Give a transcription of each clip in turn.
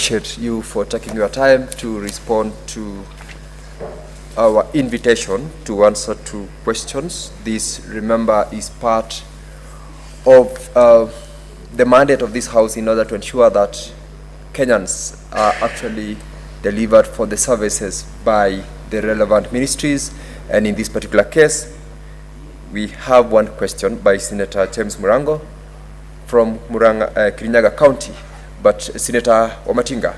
appreciate you for taking your time to respond to our invitation to answer two questions. This, remember, is part of the mandate of this House in order to ensure that Kenyans are actually delivered for the services by the relevant ministries. And in this particular case, we have one question by Senator James Murango from Kirinyaga County. But Senator Wamatinga,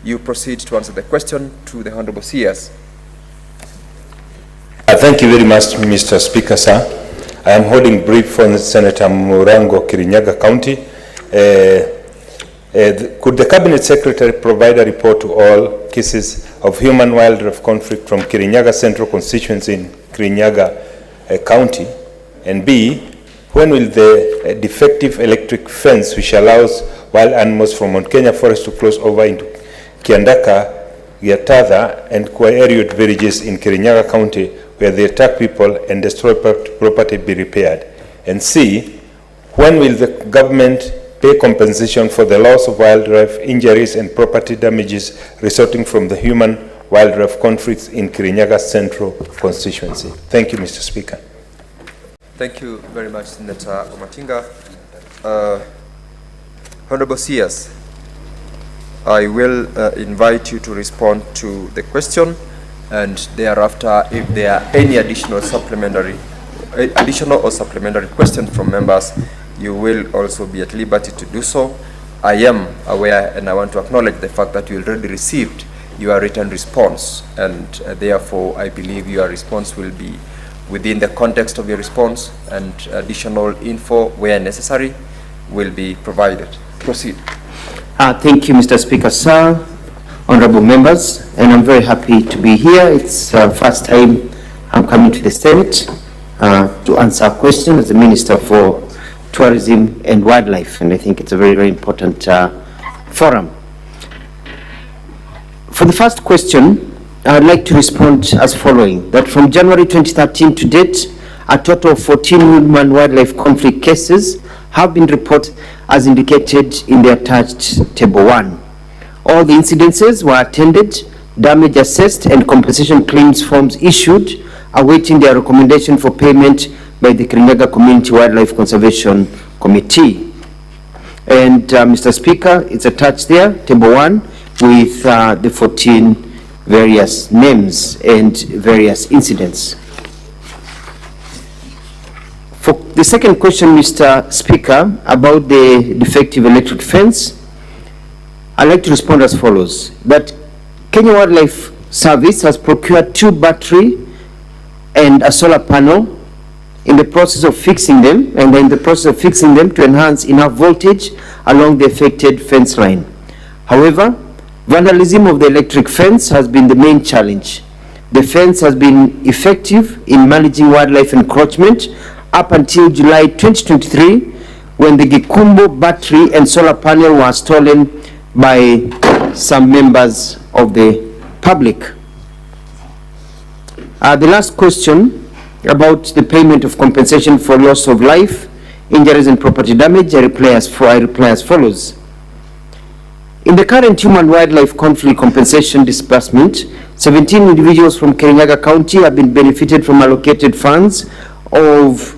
you proceed to answer the question to the Honorable CS. Thank you very much, Mr. Speaker, sir. I am holding brief for Senator Murango, Kirinyaga County. Could the Cabinet Secretary provide a report to all cases of human-wildlife conflict from Kirinyaga Central Constituency in Kirinyaga County? And B, when will the defective electric fence which allows wild animals from Mount Kenya Forest to cross over into Kiandaka, Giatatha, and Kwaeriot villages in Kirinyaga County, where they attack people and destroy property, be repaired? And C, when will the government pay compensation for the loss of wildlife, injuries, and property damages resulting from the human-wildlife conflicts in Kirinyaga Central Constituency? Thank you, Mr. Speaker. Thank you very much, Senator Wamatinga. Honorable CS, I will invite you to respond to the question, and thereafter, if there are any additional or supplementary questions from members, you will also be at liberty to do so. I am aware, and I want to acknowledge the fact that you already received your written response, and therefore I believe your response will be within the context of your response, and additional info where necessary will be provided. Proceed. Thank you, Mr. Speaker, sir, honorable members, and I'm very happy to be here. It's first time I'm coming to the Senate to answer a question as the Minister for Tourism and Wildlife, and I think it's a very, very important forum. For the first question, I'd like to respond as following: that from January 2013 to date, a total of 14 human-wildlife conflict cases have been reported as indicated in the attached Table 1. All the incidences were attended, damage assessed, and compensation claims forms issued, awaiting their recommendation for payment by the Kirinyaga Community Wildlife Conservation Committee. And Mr. Speaker, it's attached there, Table 1, with the 14 various names and various incidents. For the second question, Mr. Speaker, about the defective electric fence, I'd like to respond as follows: that Kenya Wildlife Service has procured 2 battery and a solar panel in the process of fixing them, and in the process of fixing them to enhance enough voltage along the affected fence line. However, vandalism of the electric fence has been the main challenge. The fence has been effective in managing wildlife encroachment up until July 2023, when the Gikumbo battery and solar panel were stolen by some members of the public. The last question about the payment of compensation for loss of life, injuries, and property damage, I reply as follows. In the current human-wildlife conflict compensation disbursement, 17 individuals from Kirinyaga County have been benefited from allocated funds of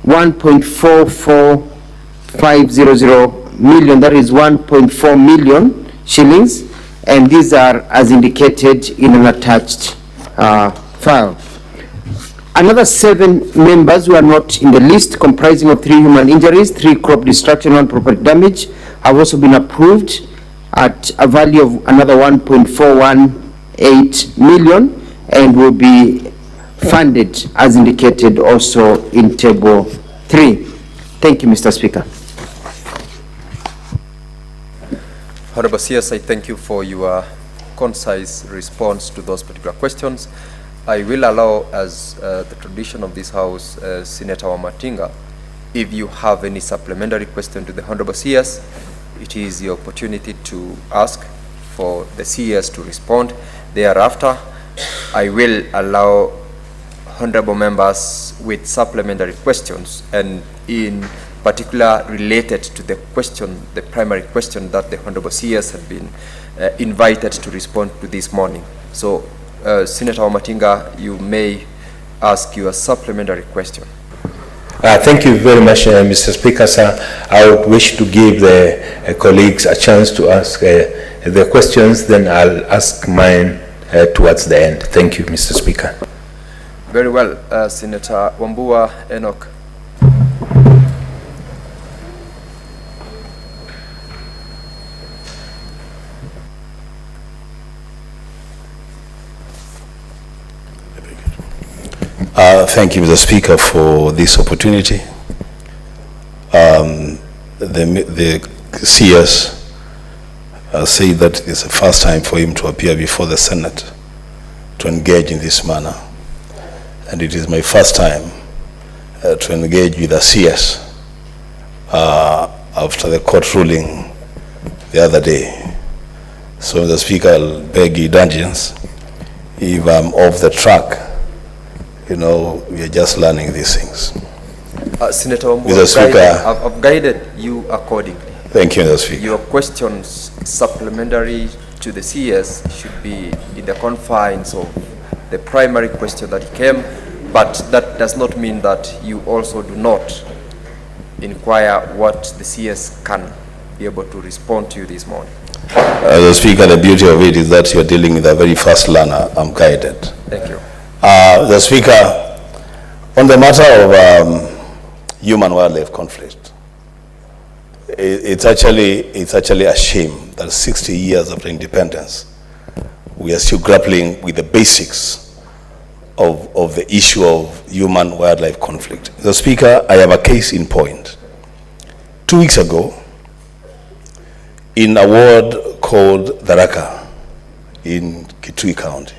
1.44500 million, that is 1.4 million shillings, and these are as indicated in an attached file. Another 7 members who are not in the list, comprising of 3 human injuries, 3 crop destruction, 1 property damage, have also been approved at a value of another 1.418 million, and will be funded as indicated also in Table 3. Thank you, Mr. Speaker. Honorable CS, I thank you for your concise response to those particular questions. I will allow, as the tradition of this House, Senator Wamatinga, if you have any supplementary question to the Honorable CS, it is your opportunity to ask for the CS to respond. Thereafter, I will allow honorable members with supplementary questions, and in particularly related to the question, the primary question that the Honorable CS had been invited to respond to this morning. So, Senator Wamatinga, you may ask your supplementary question. Thank you very much, Mr. Speaker, sir. I would wish to give the colleagues a chance to ask the questions, then I'll ask mine towards the end. Thank you, Mr. Speaker. Very well, Senator Wambua Enoch. Thank you, Mr. Speaker, for this opportunity. The CS said that it's the first time for him to appear before the Senate to engage in this manner. And it is my first time to engage with the CS after the court ruling the other day. So, Mr. Speaker, I'll beg your indulgence if I'm off the track. You know, we are just learning these things. Senator Wambua, I've guided you accordingly. Thank you, Mr. Speaker. Your questions supplementary to the CS should be in the confines of the primary question that came, but that does not mean that you also do not inquire what the CS can be able to respond to you this morning. Mr. Speaker, the beauty of it is that you're dealing with a very fast learner. I'm guided. Thank you. The Speaker, on the matter of human-wildlife conflict, it's actually a shame that 60 years after independence, we are still grappling with the basics of the issue of human-wildlife conflict. The Speaker, I have a case in point. 2 weeks ago, in a ward called Tharaka in Kitui County,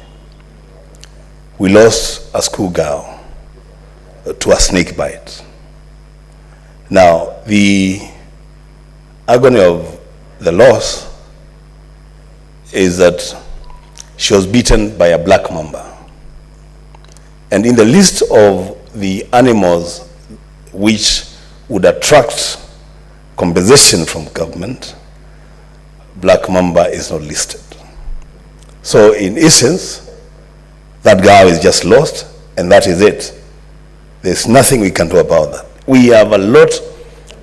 we lost a schoolgirl to a snake bite. Now, the agony of the loss is that she was bitten by a black mamba. And in the list of the animals which would attract compensation from government, black mamba is not listed. So in essence, that girl is just lost, and that is it. There's nothing we can do about that. We have a lot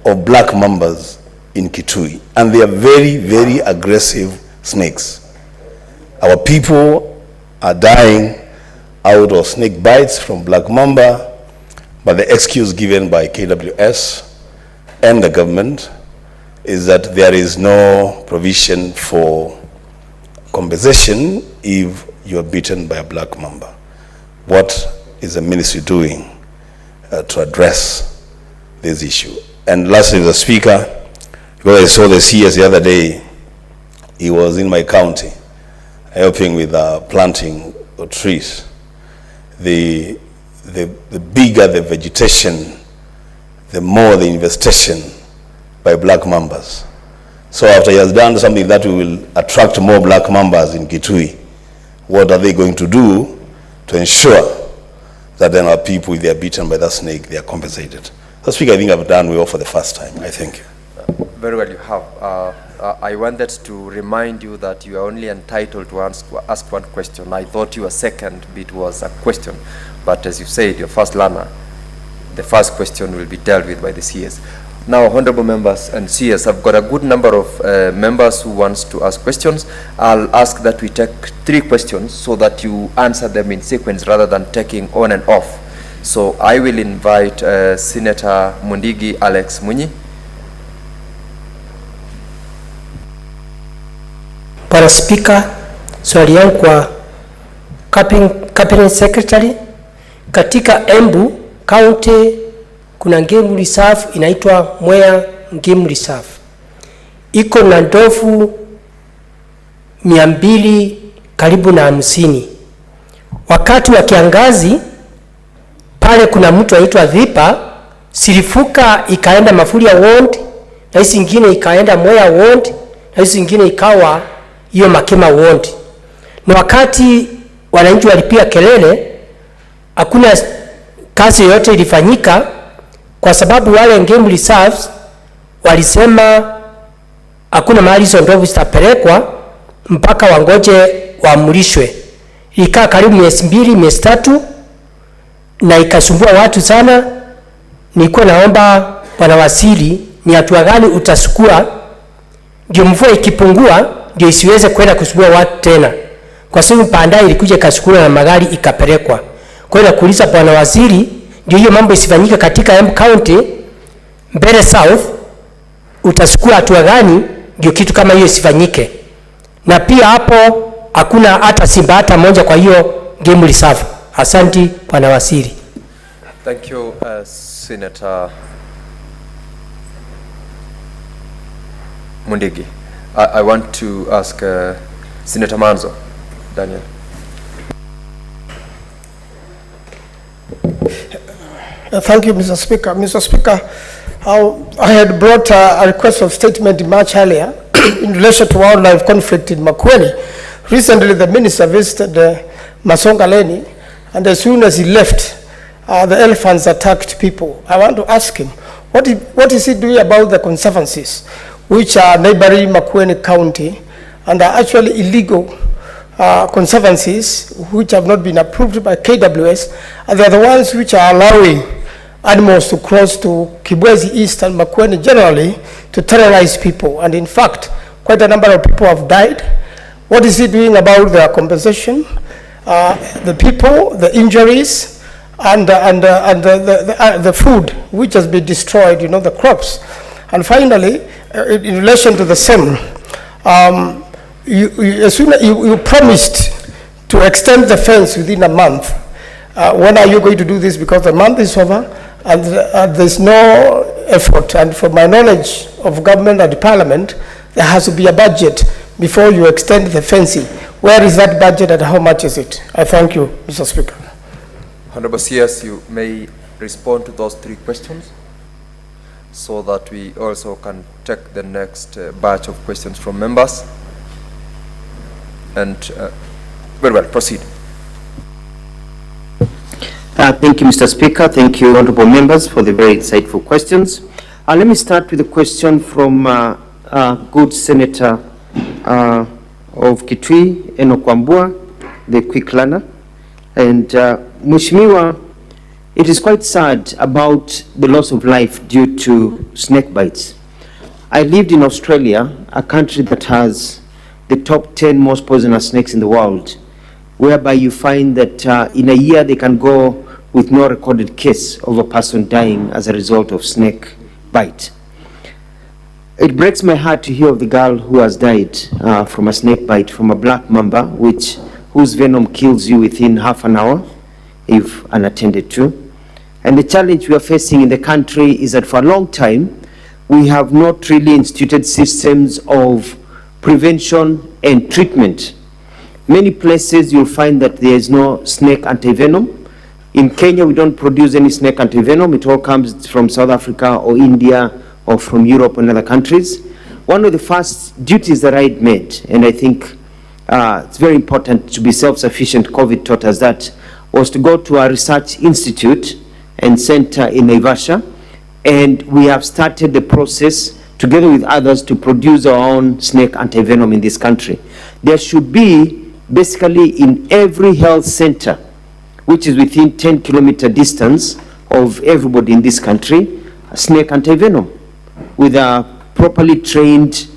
of black mambas in Kitui, and they are very, very aggressive snakes. Our people are dying out of snake bites from black mamba, but the excuse given by KWS and the government is that there is no provision for compensation if you are bitten by a black mamba. What is the ministry doing to address this issue? And lastly, the Speaker, because I saw the CS the other day, he was in my county helping with planting of trees. The bigger the vegetation, the more the infestation by black mambas. So after he has done something that will attract more black mambas in Kitui, what are they going to do to ensure that then our people, if they are bitten by that snake, they are compensated? So, Speaker, I think I've done well for the first time. I thank you. Very well, you have. I wanted to remind you that you are only entitled to ask one question. I thought your second bit was a question, but as you said, your first learner, the first question will be dealt with by the CS. Now, honorable members and CS, I've got a good number of members who wants to ask questions. I'll ask that we take 3 questions so that you answer them in sequence rather than taking on and off. So I will invite Senator Mundigi Alex Munyi. Bwana Spika, swali yangu kwa Cabinet Secretary, katika Embu County kuna game reserve inaitwa Mwea Game Reserve. Iko na ndovu 200 karibu na 50. Wakati wa kiangazi pale kuna mtu anaitwa Dhipa, silifuka ikaenda Mafuria Ward, na hizi nyingine ikaenda Mwea Ward, na hizi nyingine ikawa hiyo Makema Ward. Na wakati wananchi walipiga kelele, hakuna kazi yote ilifanyika kwa sababu wale game reserves walisema hakuna mahali hizo ndovu zitapelekwa mpaka wangoje waamrishwe. Ikaa karibu miezi 2, miezi 3 na ikasumbua watu sana. Nilikuwa naomba Bwana Waziri, ni hatua gani utasukua ndio mvua ikipungua ndio isiweze kwenda kusumbua watu tena, kwa sababu Pandai ilikuja kasukura na magari ikapelekwa. Kwa hiyo nakuuliza Bwana Waziri, ndio hiyo mambo isifanyike katika Embu County Mbere South, utasukua hatua gani ndio kitu kama hiyo isifanyike? Na pia hapo hakuna hata simba hata moja kwa hiyo game reserve. Asante Bwana Waziri. Thank you, Senator Mundigi. I want to ask Senator Manzo. Daniel. Thank you, Mr. Speaker. Mr. Speaker, I had brought a request of statement much earlier in relation to wildlife conflict in Makwiny. Recently, the minister visited Masonga Leni, and as soon as he left, the elephants attacked people. I want to ask him, what is he doing about the conservancies, which are neighboring Makwiny County, and are actually illegal conservancies, which have not been approved by KWS, and they are the ones which are allowing animals to cross to Kibwezi East and Makwiny generally to terrorize people. And in fact, quite a number of people have died. What is he doing about their compensation, the people, the injuries, and the food which has been destroyed, you know, the crops? And finally, in relation to the same, you promised to extend the fence within a month. When are you going to do this? Because the month is over and there's no effort. And from my knowledge of government and parliament, there has to be a budget before you extend the fencing. Where is that budget and how much is it? I thank you, Mr. Speaker. Honorable CS, you may respond to those 3 questions so that we also can take the next batch of questions from members. And very well, proceed. Thank you, Mr. Speaker. Thank you, honorable members, for the very insightful questions. Let me start with a question from good Senator of Kitui, Enoch Wambua, the quick learner. And Mheshimiwa, it is quite sad about the loss of life due to snake bites. I lived in Australia, a country that has the top 10 most poisonous snakes in the world, whereby you find that in a year they can go with no recorded case of a person dying as a result of snake bite. It breaks my heart to hear of the girl who has died from a snake bite from a black mamba, whose venom kills you within half an hour if unattended to. And the challenge we are facing in the country is that for a long time, we have not really instituted systems of prevention and treatment. Many places you'll find that there is no snake antivenom. In Kenya, we don't produce any snake antivenom. It all comes from South Africa or India or from Europe and other countries. One of the first duties that I made, and I think it's very important to be self-sufficient, COVID taught us that, was to go to a research institute and center in Naivasha, and we have started the process together with others to produce our own snake antivenom in this country. There should be basically in every health center, which is within 10-kilometer distance of everybody in this country, a snake antivenom with a properly trained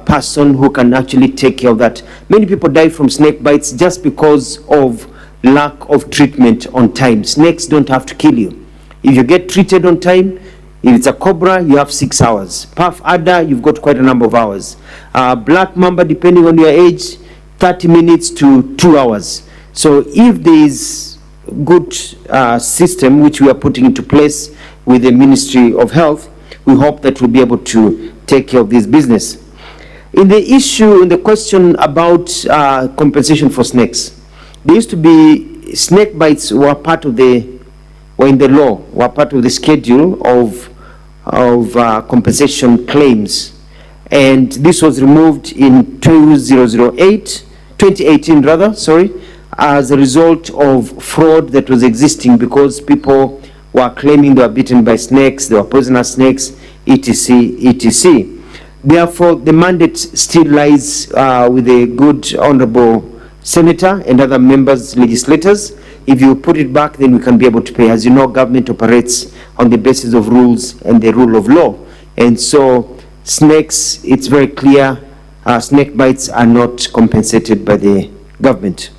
person who can actually take care of that. Many people die from snake bites just because of lack of treatment on time. Snakes don't have to kill you. If you get treated on time, if it's a cobra, you have 6 hours. Puff adder, you've got quite a number of hours. Black mamba, depending on your age, 30 minutes to 2 hours. So if there is good system which we are putting into place with the Ministry of Health, we hope that we'll be able to take care of this business. In the question about compensation for snakes, there used to be snake bites were in the law, were part of the schedule of compensation claims, and this was removed in 2018 rather, as a result of fraud that was existing because people were claiming they were bitten by snakes, they were poisonous snakes, etc., etc. Therefore, the mandate still lies with the good honorable senator and other members, legislators. If you put it back, then we can be able to pay. As you know, government operates on the basis of rules and the rule of law. And so snakes, it's very clear, snake bites are not compensated by the government.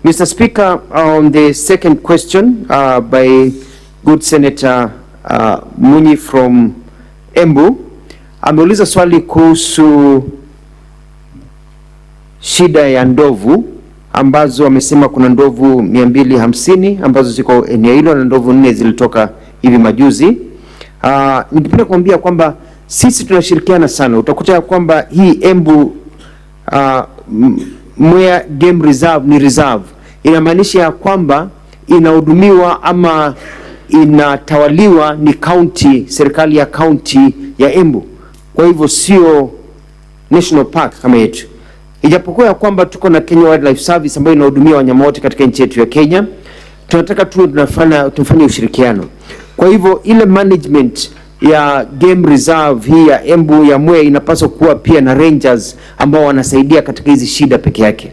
Mr. Speaker, on the second question by good Senator Ngunyi from Embu, ameuliza swali kuhusu shida ya ndovu ambazo wamesema kuna ndovu 250 ambazo ziko eneo hilo na ndovu 4 zilitoka hivi majuzi. Ningependa kuambia kwamba sisi tunashirikiana sana. Utakuta kwamba hii Embu Mwea Game Reserve ni reserve. Inamaanisha ya kwamba inahudumiwa ama inatawaliwa ni county, serikali ya county ya Embu. Kwa hivyo sio national park kama yetu. Ijapokuwa ya kwamba tuko na Kenya Wildlife Service ambayo inahudumia wanyama wote katika nchi yetu ya Kenya, tunataka tunafanya ushirikiano. Kwa hivyo ile management ya game reserve hii ya Embu ya Mwea inapaswa kuwa pia na rangers ambao wanasaidia katika hizi shida peke yake.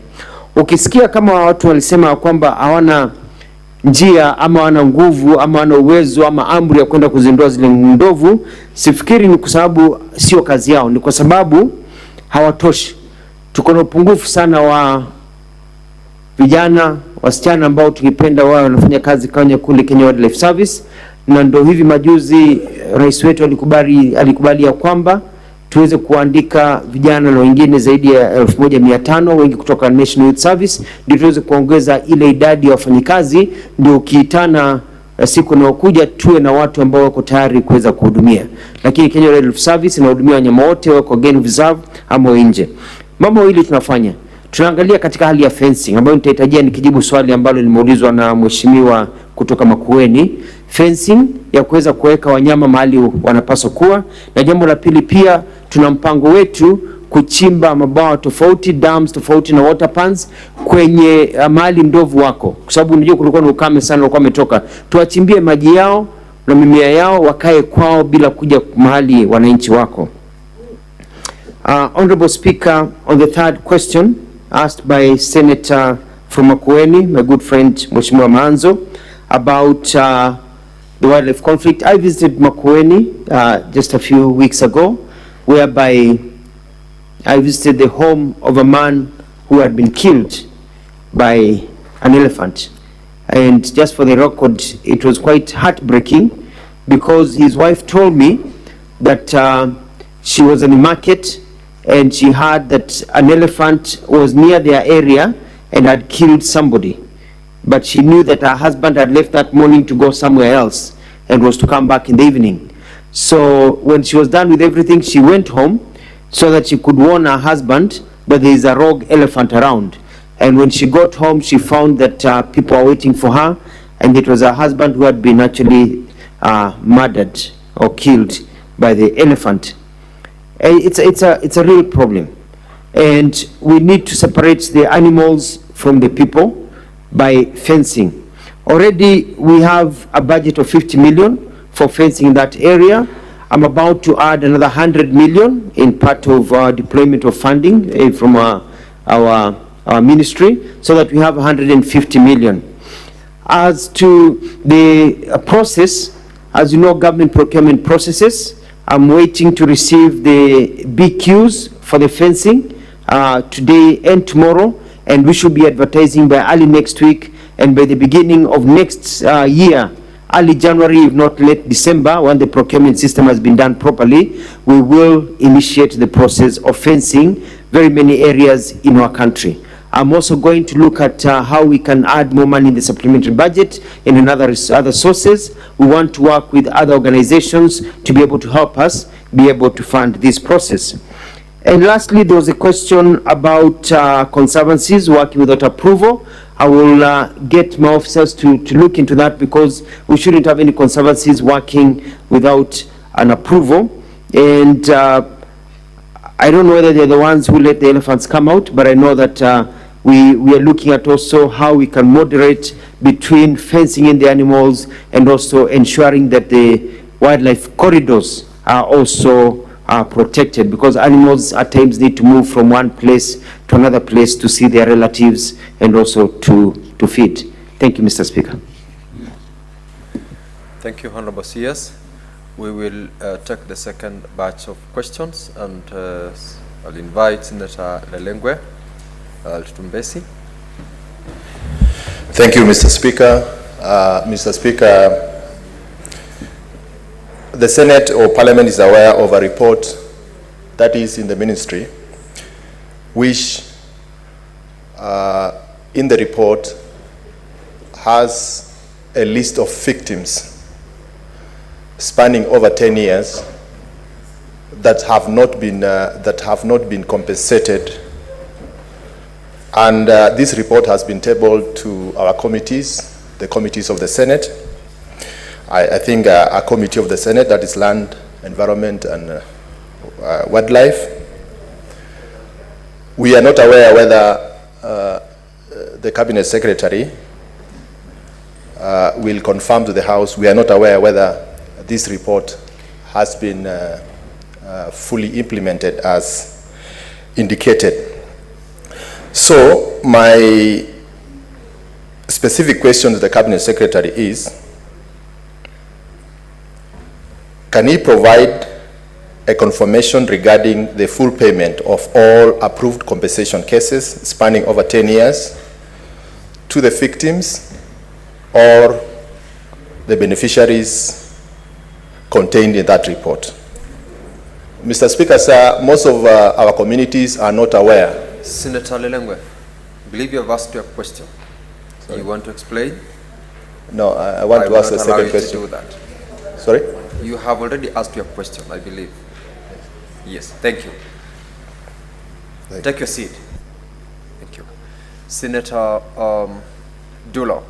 Ukisikia kama watu walisema kwamba hawana njia ama wana nguvu ama wana uwezo ama amri ya kwenda kuzindua zile ndovu, sifikiri ni kwa sababu sio kazi yao, ni kwa sababu hawatoshi. Tuko na upungufu sana wa vijana, wasichana ambao tungependa wao wanafanya kazi kwenye kule Kenya Wildlife Service, na ndio hivi majuzi rais wetu alikubali ya kwamba tuweze kuandika vijana na wengine zaidi ya 1500 wengi kutoka National Youth Service, ndio tuweze kuongeza ile idadi ya wafanyikazi, ndio ukiitana siku inayokuja tuwe na watu ambao wako tayari kuweza kuhudumia. Lakini Kenya Wildlife Service inahudumia wanyama wote wako game reserve ama nje. Mambo hili tunafanya. Tunaangalia katika hali ya fencing ambayo nitahitajia nikijibu swali ambalo limeulizwa na mheshimiwa kutoka Makueni. Fencing ya kuweza kuweka wanyama mahali wanapaswa kuwa, na jambo la pili pia tuna mpango wetu kuchimba mabawa tofauti, dams tofauti na water pans kwenye mahali ndovu wako, kwa sababu unajua kulikuwa na ukame sana walikuwa wametoka. Tuwachimbie maji yao na mimea yao wakae kwao bila kuja mahali wananchi wako. Honorable Speaker, on the third question asked by Senator from Makueni, my good friend Mheshimiwa Maanzo, about the wildlife conflict. I visited Makueni just a few weeks ago, whereby I visited the home of a man who had been killed by an elephant. And just for the record, it was quite heartbreaking because his wife told me that she was in the market and she heard that an elephant was near their area and had killed somebody. But she knew that her husband had left that morning to go somewhere else and was to come back in the evening. So when she was done with everything, she went home so that she could warn her husband that there is a rogue elephant around. And when she got home, she found that people were waiting for her, and it was her husband who had been actually murdered or killed by the elephant. It's a real problem, and we need to separate the animals from the people by fencing. Already we have a budget of 50 million for fencing in that area. I'm about to add another 100 million in part of deployment of funding from our ministry, so that we have 150 million. As to the process, as you know, government procurement processes, I'm waiting to receive the BQs for the fencing today and tomorrow, and we should be advertising by early next week, and by the beginning of next year, early January, if not late December, when the procurement system has been done properly, we will initiate the process of fencing very many areas in our country. I'm also going to look at how we can add more money in the supplementary budget and in other sources. We want to work with other organizations to be able to help us be able to fund this process. And lastly, there was a question about conservancies working without approval. I will get my officers to look into that, because we shouldn't have any conservancies working without an approval. And I don't know whether they're the ones who let the elephants come out, but I know that We are looking at also how we can moderate between fencing in the animals and also ensuring that the wildlife corridors are also protected, because animals at times need to move from one place to another place to see their relatives and also to feed. Thank you, Mr. Speaker. Thank you, Honorable CS. We will take the second batch of questions, and I'll invite Senator Lelengwe Tumbesi. Thank you, Mr. Speaker. Mr. Speaker, the Senate or Parliament is aware of a report that is in the ministry, which in the report has a list of victims spanning over 10 years that have not been compensated, and this report has been tabled to our committees, the committees of the Senate. I think a committee of the Senate, that is Land, Environment and Wildlife. We are not aware whether the Cabinet Secretary will confirm to the House. We are not aware whether this report has been fully implemented as indicated. So my specific question to the Cabinet Secretary is, can he provide a confirmation regarding the full payment of all approved compensation cases spanning over 10 years to the victims or the beneficiaries contained in that report? Mr. Speaker, sir, most of our communities are not aware. Senator Lelengwe, I believe you have asked your question. Sorry. You want to explain? No, I want to ask the second question. To do that. Sorry? You have already asked your question, I believe. Yes, thank you. Take your seat. Thank you. Senator Dulo.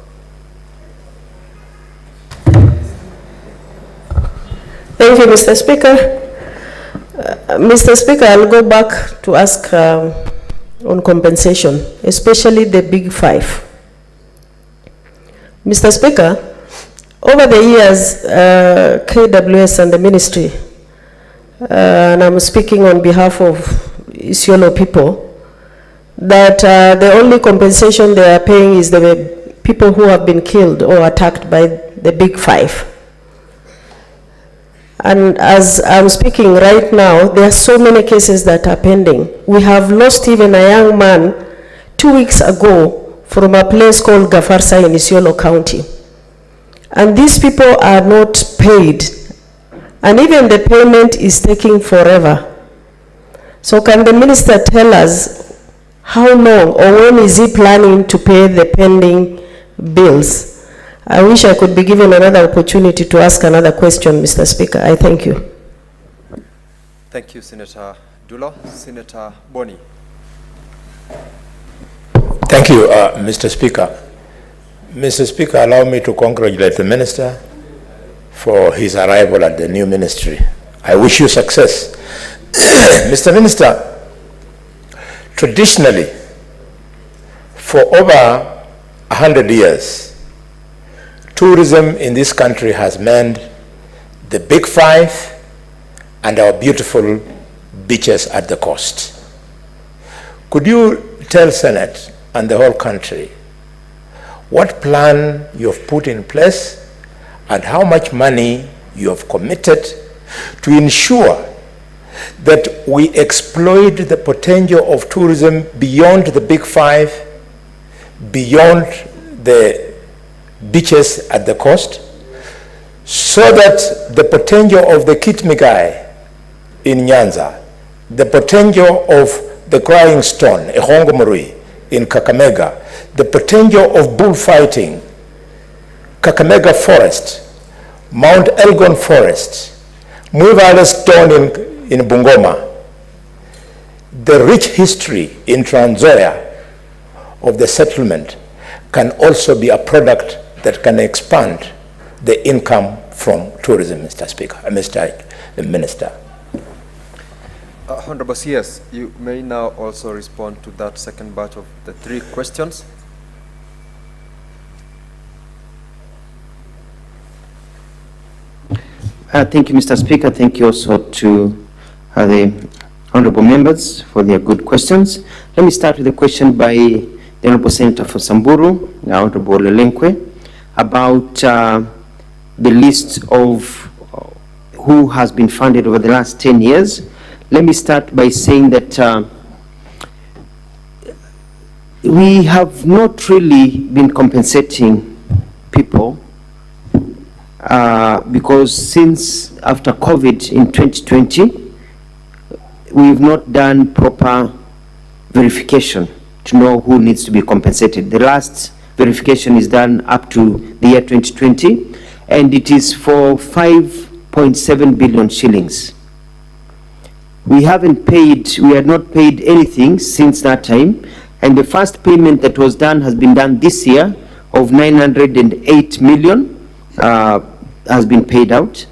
Thank you, Mr. Speaker. Mr. Speaker, I'll go back to ask on compensation, especially the big five. Mr. Speaker, over the years, KWS and the ministry, and I'm speaking on behalf of Isiolo people, that the only compensation they are paying is the people who have been killed or attacked by the big five. And as I'm speaking right now, there are so many cases that are pending. We have lost even a young man 2 weeks ago from a place called Gafarsa in Isiolo County. And these people are not paid. And even the payment is taking forever. So can the minister tell us how long or when is he planning to pay the pending bills? I wish I could be given another opportunity to ask another question, Mr. Speaker. I thank you. Thank you, Senator Dulo. Senator Boni. Thank you, Mr. Speaker. Mr. Speaker, allow me to congratulate the minister for his arrival at the new ministry. I wish you success. Mr. Minister, traditionally, for over 100 years, tourism in this country has meant the big five and our beautiful beaches at the coast. Could you tell Senate and the whole country what plan you have put in place and how much money you have committed to ensure that we exploit the potential of tourism beyond the big five, beyond the beaches at the coast, so that the potential of the Kitmigai in Nyanza, the potential of the Crying Stone, Ehongomorui in Kakamega, the potential of bullfighting, Kakamega Forest, Mount Elgon Forest, Muivale Stone in Bungoma, the rich history in Trans Nzoia of the settlement can also be a product that can expand the income from tourism, Mr. Speaker, Mr. Minister. Honorable CS, you may now also respond to that second batch of the 3 questions. Thank you, Mr. Speaker. Thank you also to the honorable members for their good questions. Let me start with a question by the Honorable Senator for Samburu, the Honorable Lelenkwe, about the list of who has been funded over the last 10 years. Let me start by saying that we have not really been compensating people because since after COVID in 2020, we've not done proper verification to know who needs to be compensated. The last verification is done up to the year 2020, and it is for 5.7 billion shillings. We haven't paid, we had not paid anything since that time, and the first payment that was done has been done this year of 908 million has been paid out.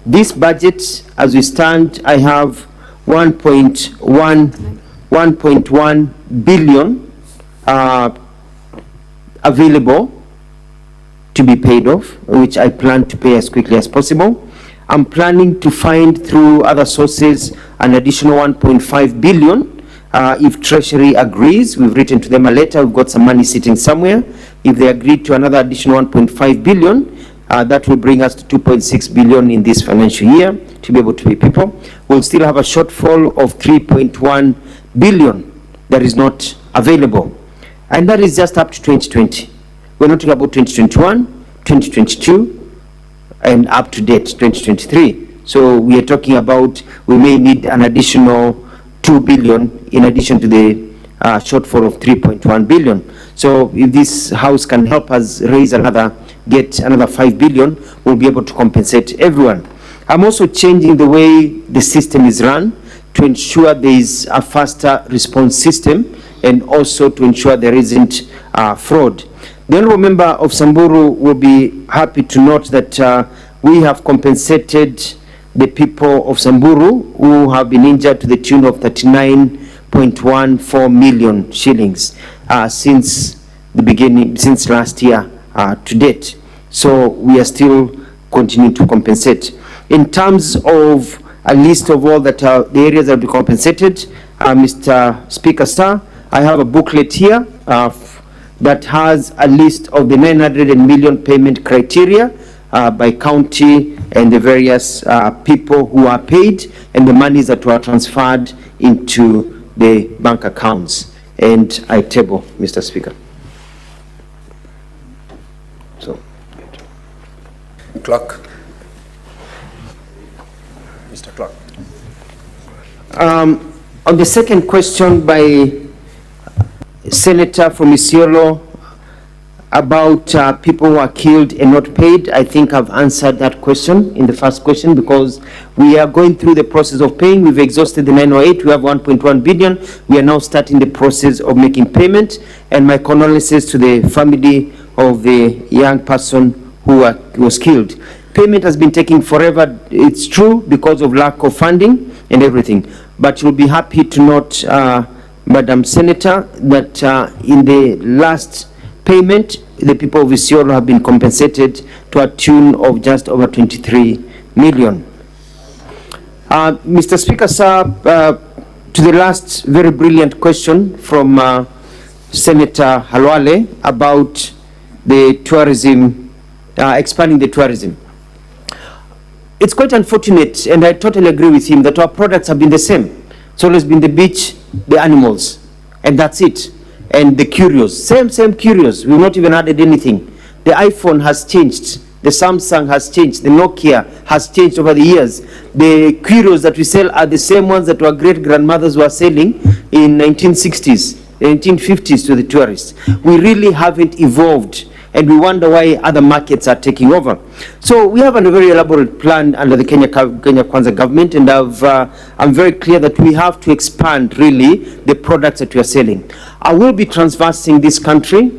This budget, as we stand, I have 1.1 billion available to be paid off, which I plan to pay as quickly as possible. I'm planning to find through other sources an additional 1.5 billion if Treasury agrees. We've written to them a letter, we've got some money sitting somewhere. If they agree to another additional 1.5 billion, that will bring us to 2.6 billion in this financial year to be able to pay people. We'll still have a shortfall of 3.1 billion that is not available. And that is just up to 2020. We're not talking about 2021, 2022, and up to date 2023. So we are talking about we may need an additional 2 billion in addition to the shortfall of 3.1 billion. So if this house can help us raise get another 5 billion, we'll be able to compensate everyone. I'm also changing the way the system is run to ensure there is a faster response system and also to ensure there isn't fraud. The honorable member of Samburu will be happy to note that we have compensated the people of Samburu who have been injured to the tune of 39.14 million shillings since the beginning, since last year to date. So we are still continuing to compensate. In terms of a list of all that the areas that will be compensated, Mr. Speaker, sir, I have a booklet here that has a list of the 900 million payment criteria by county and the various people who are paid and the monies that were transferred into the bank accounts. And I table, Mr. Speaker. So, Clerk. Mr. Clerk. On the second question by Senator from Isiolo about people who are killed and not paid, I think I've answered that question in the first question because we are going through the process of paying. We've exhausted the 908, we have 1.1 billion. We are now starting the process of making payment, and my condolences to the family of the young person who was killed. Payment has been taking forever, it's true, because of lack of funding and everything. But you'll be happy to note, Madam Senator, that in the last payment, the people of Isiolo have been compensated to a tune of just over 23 million. Mr. Speaker, sir, to the last very brilliant question from Senator Halwale about the tourism, expanding the tourism. It's quite unfortunate, and I totally agree with him, that our products have been the same. It's always been the beach, the animals, and that's it. And the curios, same curios. We've not even added anything. The iPhone has changed. The Samsung has changed. The Nokia has changed over the years. The curios that we sell are the same ones that our great grandmothers were selling in 1960s, 1950s to the tourists. We really haven't evolved, and we wonder why other markets are taking over. So we have a very elaborate plan under the Kenya Kwanza government, and I'm very clear that we have to expand really the products that we are selling. I will be transversing this country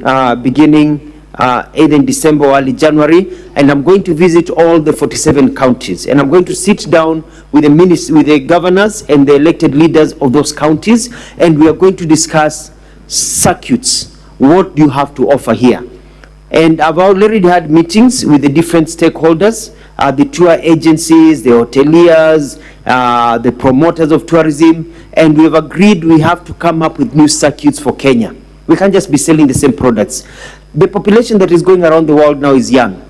beginning either in December or early January, and I'm going to visit all the 47 counties, and I'm going to sit down with the governors and the elected leaders of those counties, and we are going to discuss circuits. What do you have to offer here? And I've already had meetings with the different stakeholders, the tour agencies, the hoteliers, the promoters of tourism, and we have agreed we have to come up with new circuits for Kenya. We can't just be selling the same products. The population that is going around the world now is young.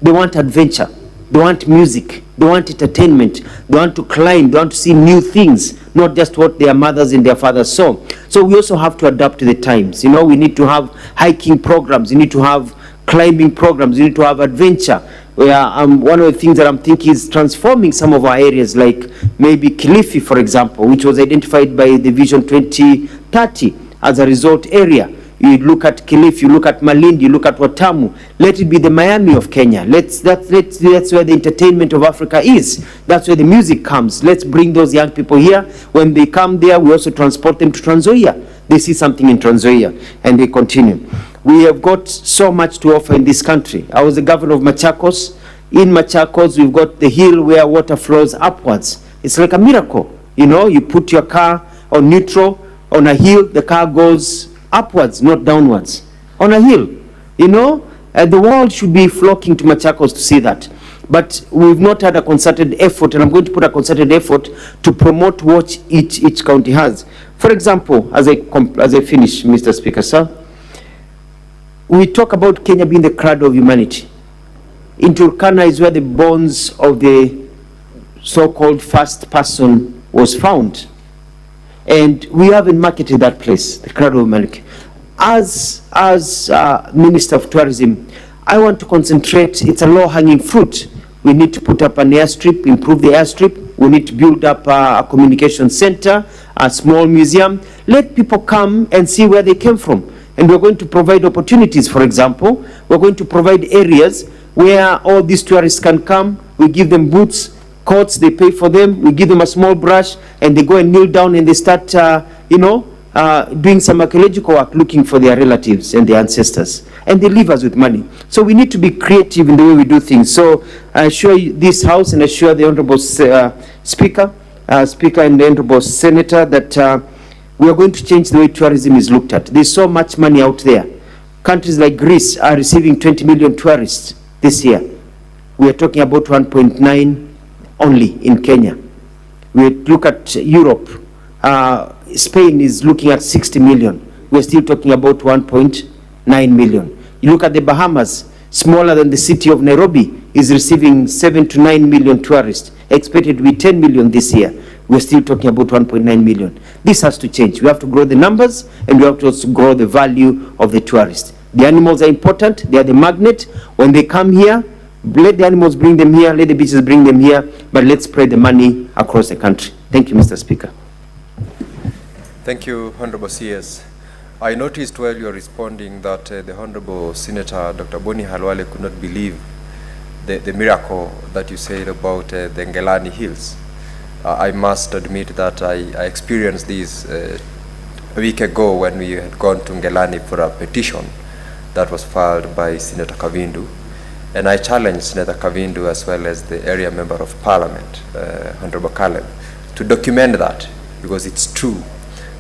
They want adventure. They want music. They want entertainment. They want to climb. They want to see new things, not just what their mothers and their fathers saw. So we also have to adapt to the times. You know, we need to have hiking programs. We need to have climbing programs. We need to have adventure. One of the things that I'm thinking is transforming some of our areas, like maybe Kilifi, for example, which was identified by the Vision 2030 as a resort area. You look at Kilifi, you look at Malindi, you look at Watamu. Let it be the Miami of Kenya. That's where the entertainment of Africa is. That's where the music comes. Let's bring those young people here. When they come there, we also transport them to Trans Nzoia. They see something in Trans Nzoia, and they continue. We have got so much to offer in this country. I was the governor of Machakos. In Machakos, we've got the hill where water flows upwards. It's like a miracle. You know, you put your car on neutral, on a hill, the car goes upwards, not downwards, on a hill. You know, the world should be flocking to Machakos to see that. But we've not had a concerted effort, and I'm going to put a concerted effort to promote what each county has. For example, as I finish, Mr. Speaker, sir, we talk about Kenya being the cradle of humanity. In Turkana is where the bones of the so-called first person was found. And we haven't marketed that place, the cradle of humanity. As Minister of Tourism, I want to concentrate, it's a low-hanging fruit. We need to put up an airstrip, improve the airstrip. We need to build up a communication center, a small museum. Let people come and see where they came from. And we're going to provide opportunities. For example, we're going to provide areas where all these tourists can come. We give them booths, coats, they pay for them. We give them a small brush, and they go and kneel down and they start, doing some archaeological work, looking for their relatives and their ancestors. And they leave us with money. So we need to be creative in the way we do things. So I assure you, this House, and I assure the Honorable Speaker and the Honorable Senator that we are going to change the way tourism is looked at. There's so much money out there. Countries like Greece are receiving 20 million tourists this year. We are talking about 1.9 only in Kenya. We look at Europe. Spain is looking at 60 million. We're still talking about 1.9 million. You look at the Bahamas, smaller than the city of Nairobi, is receiving 7 to 9 million tourists, expected to be 10 million this year. We're still talking about 1.9 million. This has to change. We have to grow the numbers, and we have to also grow the value of the tourists. The animals are important. They are the magnet. When they come here, let the animals bring them here, let the beaches bring them here, but let's spread the money across the country. Thank you, Mr. Speaker. Thank you, Honorable CS. I noticed while you were responding that the Honorable Senator Dr. Boni Halwale could not believe the miracle that you said about the Ngelani Hills. I must admit that I experienced this a week ago when we had gone to Ngelani for a petition that was filed by Senator Kavindu. And I challenged Senator Kavindu as well as the area member of parliament, Honorable Caleb, to document that, because it's true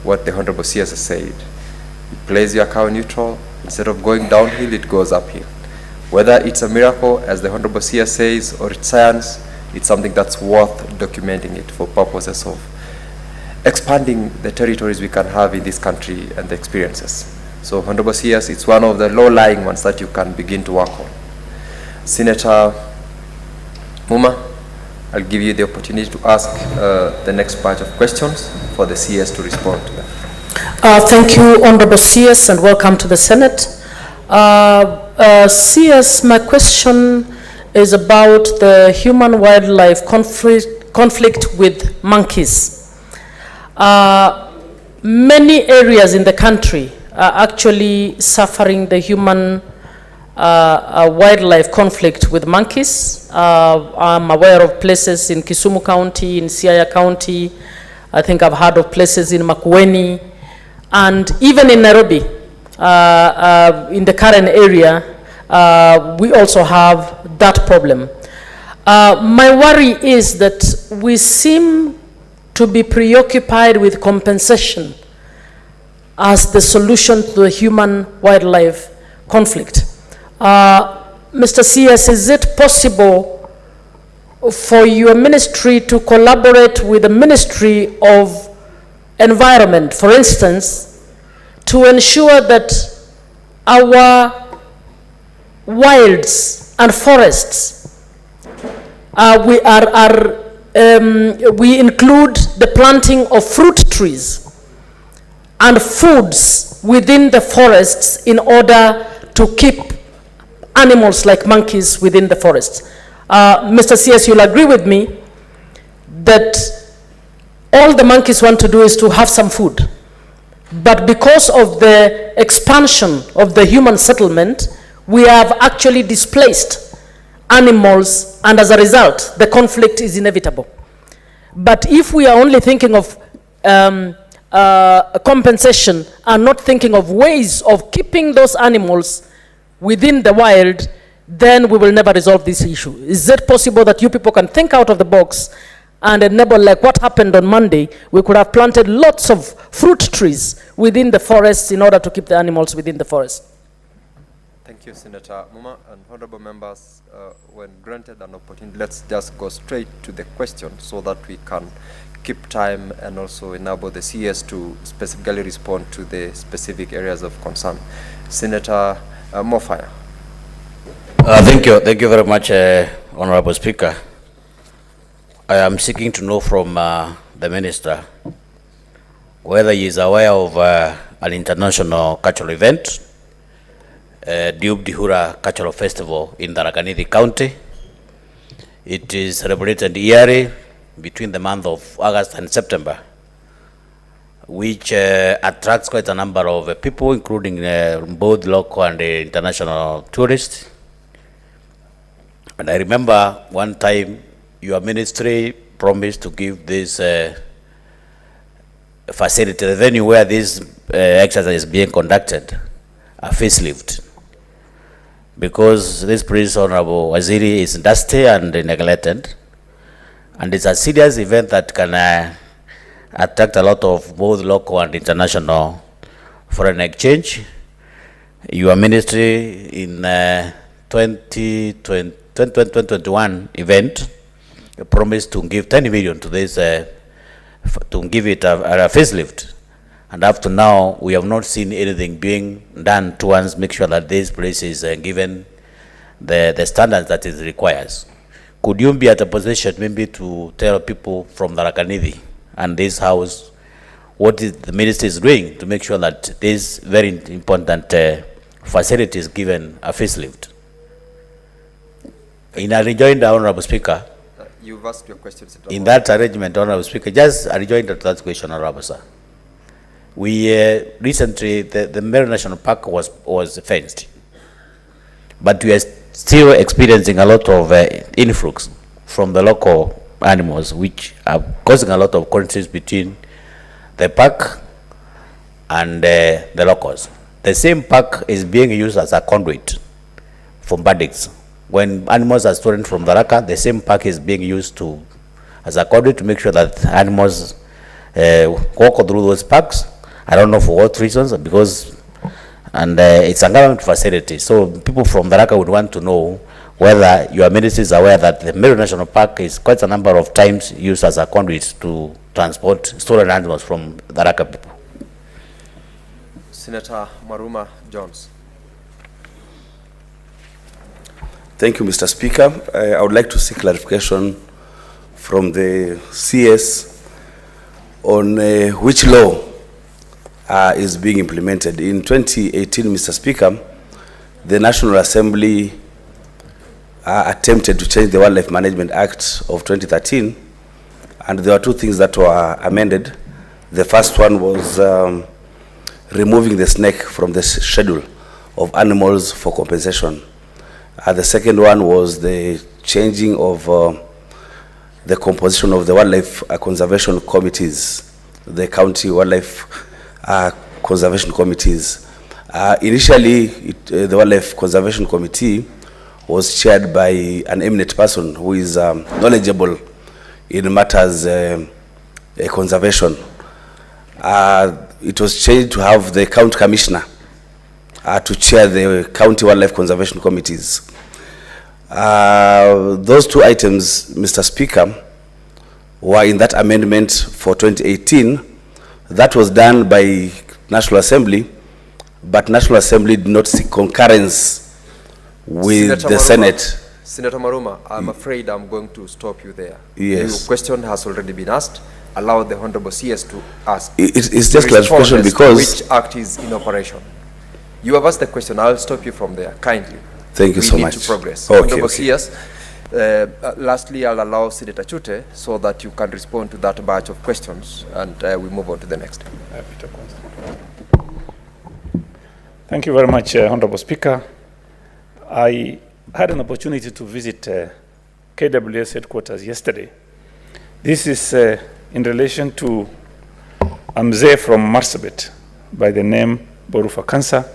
what the Honorable CS has said. You place your car neutral, instead of going downhill, it goes uphill. Whether it's a miracle, as the Honorable CS says, or it's science, it's something that's worth documenting it for purposes of expanding the territories we can have in this country and the experiences. So, Honorable CS, it's one of the low-lying ones that you can begin to work on. Senator Muma, I'll give you the opportunity to ask the next batch of questions for the CS to respond to them. Thank you, Honorable CS, and welcome to the Senate. CS, my question is about the human-wildlife conflict with monkeys. Many areas in the country are actually suffering the human wildlife conflict with monkeys. I'm aware of places in Kisumu County, in Siaya County. I think I've heard of places in Makwiny, and even in Nairobi. in the current area, we also have that problem. My worry is that we seem to be preoccupied with compensation as the solution to the human-wildlife conflict. Mr. CS, is it possible for your ministry to collaborate with the Ministry of Environment, for instance, to ensure that our wilds and forests, we include the planting of fruit trees and foods within the forests in order to keep animals like monkeys within the forests. Mr. CS, you'll agree with me that all the monkeys want to do is to have some food. But because of the expansion of the human settlement, we have actually displaced animals, and as a result, the conflict is inevitable. But if we are only thinking of compensation and not thinking of ways of keeping those animals within the wild, then we will never resolve this issue. Is it possible that you people can think out of the box and enable, like what happened on Monday, we could have planted lots of fruit trees within the forests in order to keep the animals within the forest? Thank you, Senator Muma. And honorable members, when granted an opportunity, let's just go straight to the question so that we can keep time and also enable the CS to specifically respond to the specific areas of concern. Senator Mofaya. Thank you very much, Honorable Speaker. I am seeking to know from the Minister whether he is aware of an international cultural event, Diub Dihura Cultural Festival in Tharaka-Nithi County. It is celebrated yearly between the month of August and September, which attracts quite a number of people, including both local and international tourists. And I remember one time your ministry promised to give this facility, the venue where this exercise is being conducted, a facelift, because this place, Honorable Waziri, is dusty and neglected, and it's a serious event that can attract a lot of both local and international foreign exchange. Your ministry in 2021 event promised to give 10 million to this, to give it a facelift. And up to now, we have not seen anything being done towards make sure that this place is given the standards that it requires. Could you be at a position maybe to tell people from Tharaka-Nithi and this house what the ministry is doing to make sure that this very important facility is given a facelift? In a rejoinder, Honorable Speaker, you've asked your question. In that arrangement, Honorable Speaker, just a rejoinder to that question, Honorable Sir. We recently, the Meru National Park was fenced, but we are still experiencing a lot of influx from the local animals, which are causing a lot of conflicts between the park and the locals. The same park is being used as a conduit for bandits. When animals are stolen from Tharaka, the same park is being used as a conduit to make sure that animals walk through those parks. I don't know for what reasons, because it's a government facility. So people from Tharaka would want to know whether your ministry is aware that the Meru National Park is quite a number of times used as a conduit to transport stolen animals from Tharaka people. Senator Maruma Jones. Thank you, Mr. Speaker. I would like to seek clarification from the CS on which law is being implemented. In 2018, Mr. Speaker, the National Assembly attempted to change the Wildlife Management Act of 2013, and there were two things that were amended. The first one was removing the snake from the schedule of animals for compensation. The second one was the changing of the composition of the wildlife conservation committees, the county wildlife conservation committees. Initially, the Wildlife Conservation Committee was chaired by an eminent person who is knowledgeable in matters conservation. It was changed to have the county commissioner to chair the county wildlife conservation committees. Those two items, Mr. Speaker, were in that amendment for 2018. That was done by National Assembly, but National Assembly did not seek concurrence with Senator the Maruma, Senate. Senator Maruma, I'm afraid I'm going to stop you there. Yes. Your question has already been asked. Allow the Honorable CS to ask. It's just clarification because... Which act is in operation? You have asked the question. I'll stop you from there, kindly. Thank you so much. We need to progress. Okay, Honorable okay. CS, lastly, I'll allow Senator Chute so that you can respond to that batch of questions, and we move on to the next. Thank you very much, Honorable Speaker. I had an opportunity to visit KWS headquarters yesterday. This is in relation to a mzee from Marsabit by the name Borufa Kansa,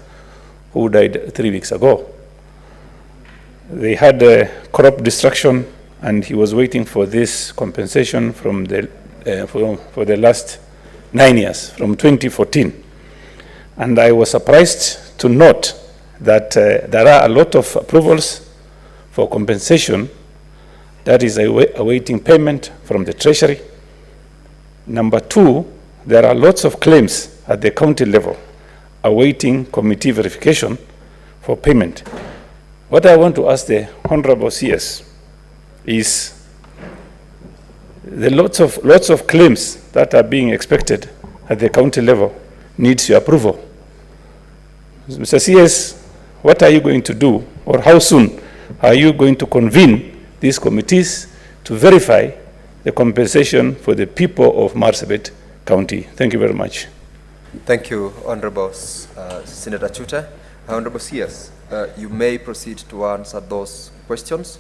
who died 3 weeks ago. They had crop destruction, and he was waiting for this compensation from the, for the last 9 years, from 2014. And I was surprised to note that there are a lot of approvals for compensation that is awaiting payment from the Treasury. Number two, there are lots of claims at the county level awaiting committee verification for payment. What I want to ask the Honorable CS is the lots of claims that are being expected at the county level needs your approval. Mr. CS, what are you going to do, or how soon are you going to convene these committees to verify the compensation for the people of Marsabit County? Thank you very much. Thank you, Honorable Senator Chute. Honorable CS, you may proceed to answer those questions.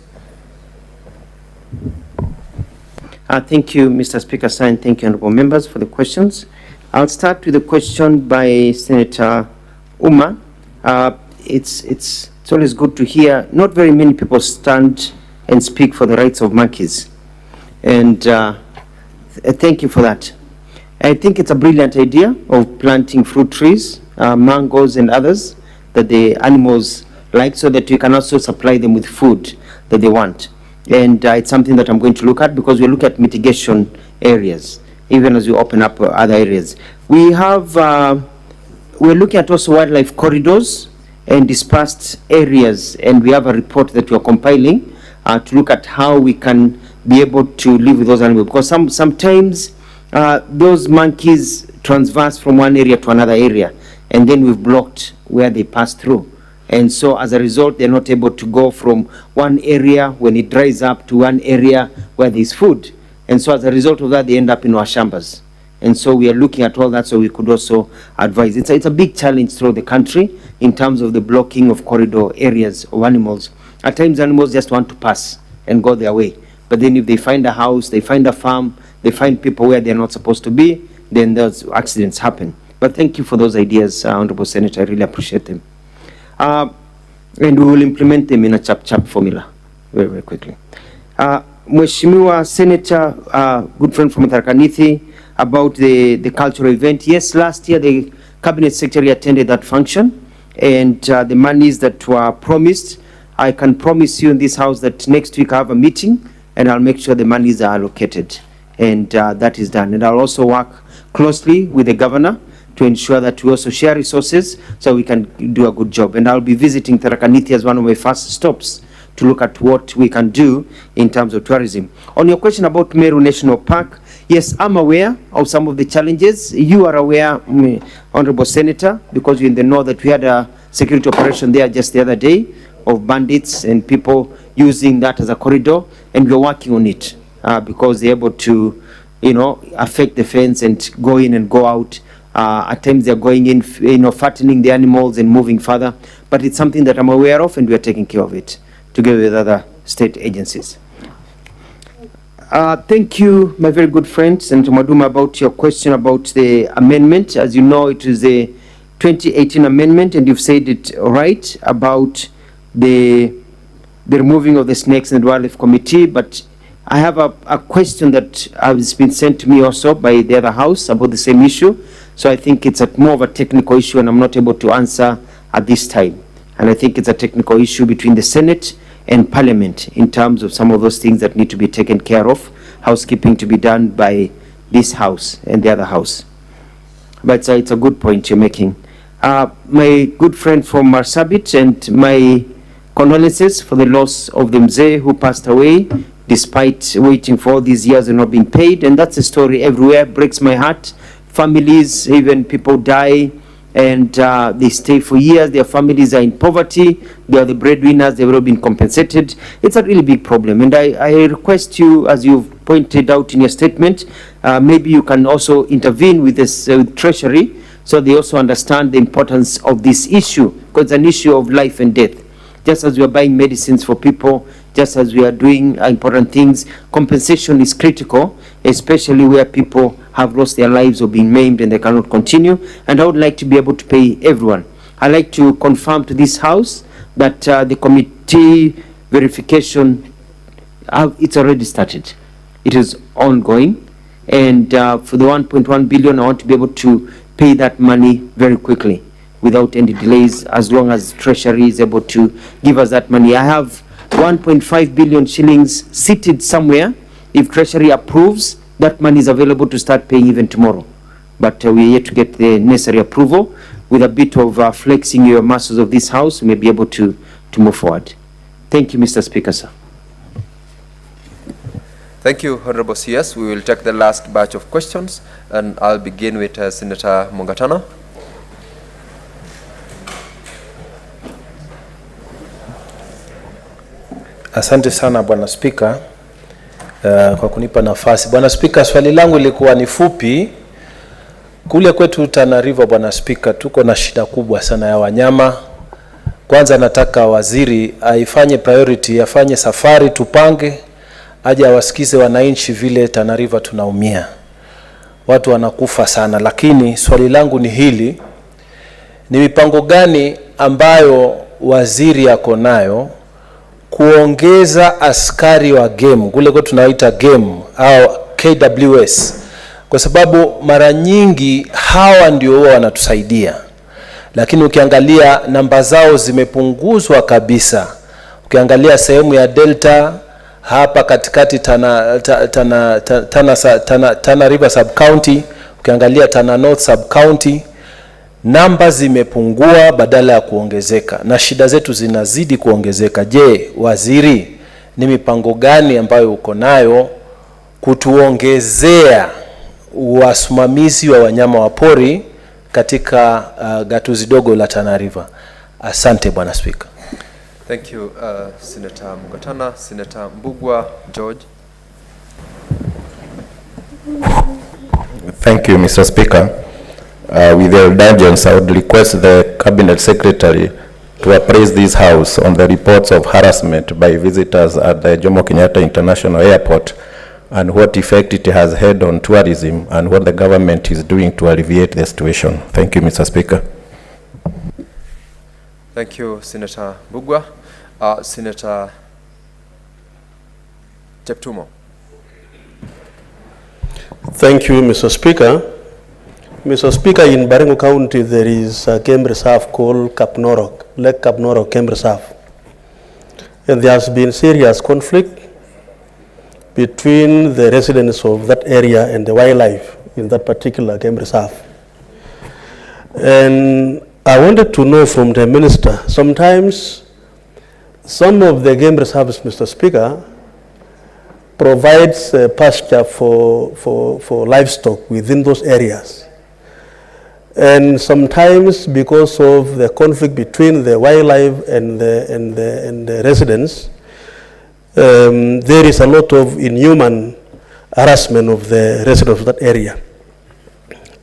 Thank you, Mr. Speaker, sir, and thank you, honorable members, for the questions. I'll start with a question by Senator Uma. It's always good to hear not very many people stand and speak for the rights of monkeys. And thank you for that. I think it's a brilliant idea of planting fruit trees, mangoes and others that the animals like, so that we can also supply them with food that they want. And it's something that I'm going to look at, because we look at mitigation areas, even as we open up other areas. We have, we're looking at also wildlife corridors and dispersed areas, and we have a report that we're compiling to look at how we can be able to live with those animals, because sometimes those monkeys transverse from one area to another area, and then we've blocked where they pass through. And so as a result, they're not able to go from one area when it dries up to one area where there's food. And so as a result of that, they end up in our shambas. And so we are looking at all that, so we could also advise. It's a big challenge throughout the country in terms of the blocking of corridor areas of animals. At times, animals just want to pass and go their way. But then if they find a house, they find a farm, they find people where they're not supposed to be, then those accidents happen. But thank you for those ideas, Honorable Senator. I really appreciate them. And we will implement them in a chap-chap formula very, very quickly. Mheshimiwa Senator, good friend from Tharaka Nithi, about the cultural event. Yes, last year the Cabinet Secretary attended that function, and the monies that were promised, I can promise you in this house that next week I have a meeting, and I'll make sure the monies are allocated, and that is done. And I'll also work closely with the governor to ensure that we also share resources so we can do a good job. And I'll be visiting Tharaka Nithi as one of my first stops to look at what we can do in terms of tourism. On your question about Meru National Park, yes, I'm aware of some of the challenges. You are aware, Honorable Senator, because you're in the know that we had a security operation there just the other day of bandits and people using that as a corridor, and we're working on it because they're able to, you know, affect the fence and go in and go out. At times they're going in, you know, fattening the animals and moving further. But it's something that I'm aware of, and we are taking care of it together with other state agencies. Thank you, my very good friend, Senator Maduma, about your question about the amendment. As you know, it is a 2018 amendment, and you've said it right about the removing of the Snakes and Wildlife Committee, but I have a question that has been sent to me also by the other house about the same issue. So I think it's more of a technical issue, and I'm not able to answer at this time. And I think it's a technical issue between the Senate and Parliament in terms of some of those things that need to be taken care of, housekeeping to be done by this house and the other house. But it's a good point you're making. My good friend from Marsabit, and my condolences for the loss of the Mzee who passed away despite waiting for all these years and not being paid. And that's a story everywhere, breaks my heart. Families, even people die and they stay for years. Their families are in poverty. They are the breadwinners. They've not been compensated. It's a really big problem. And I request you, as you've pointed out in your statement, maybe you can also intervene with this Treasury so they also understand the importance of this issue, because it's an issue of life and death. Just as we are buying medicines for people, just as we are doing important things, compensation is critical, especially where people have lost their lives or been maimed and they cannot continue. And I would like to be able to pay everyone. I'd like to confirm to this house that the committee verification, it's already started. It is ongoing. And for the 1.1 billion, I want to be able to pay that money very quickly without any delays, as long as Treasury is able to give us that money. I have 1.5 billion shillings seated somewhere. If Treasury approves, that money is available to start paying even tomorrow. But we are yet to get the necessary approval. With a bit of flexing your muscles of this house, we may be able to move forward. Thank you, Mr. Speaker, sir. Thank you, Honorable CS. We will take the last batch of questions, and I'll begin with Senator Mungatana. Asante sana Bwana Spika kwa kunipa nafasi. Bwana Spika, swali langu lilikuwa ni fupi. Kule kwetu Tana River, Bwana Spika, tuko na shida kubwa sana ya wanyama. Kwanza nataka waziri aifanye priority, afanye safari tupange, aje awasikize wananchi vile Tana River tunaumia. Watu wanakufa sana, lakini swali langu ni hili: ni mipango gani ambayo waziri yako nayo kuongeza askari wa game, kule kwa tunaita game au KWS, kwa sababu mara nyingi hawa ndio huwa wanatusaidia, lakini ukiangalia namba zao zimepunguzwa kabisa. Ukiangalia sehemu ya Delta hapa katikati Tana River sub county, ukiangalia Tana North sub county, namba zimepungua badala ya kuongezeka, na shida zetu zinazidi kuongezeka. Je, waziri, ni mipango gani ambayo uko nayo kutuongezea wasimamizi wa wanyama wa pori katika gatuzi dogo la Tana River? Asante Bwana Speaker. Thank you, Senator Mungatana. Senator Mbugua George. Thank you, Mr. Speaker. With your indulgence, I would request the Cabinet Secretary to appraise this House on the reports of harassment by visitors at the Jomo Kenyatta International Airport and what effect it has had on tourism and what the government is doing to alleviate the situation. Thank you, Mr. Speaker. Thank you, Senator Mbugua. Senator Cheptumo. Thank you, Mr. Speaker. Mr. Speaker, in Baringo County, there is a game reserve called Kapnorok, Lake Kapnorok Game Reserve. And there has been serious conflict between the residents of that area and the wildlife in that particular game reserve. And I wanted to know from the minister, sometimes some of the game reserves, Mr. Speaker, provides pasture for livestock within those areas. And sometimes because of the conflict between the wildlife and the residents, there is a lot of inhuman harassment of the residents of that area.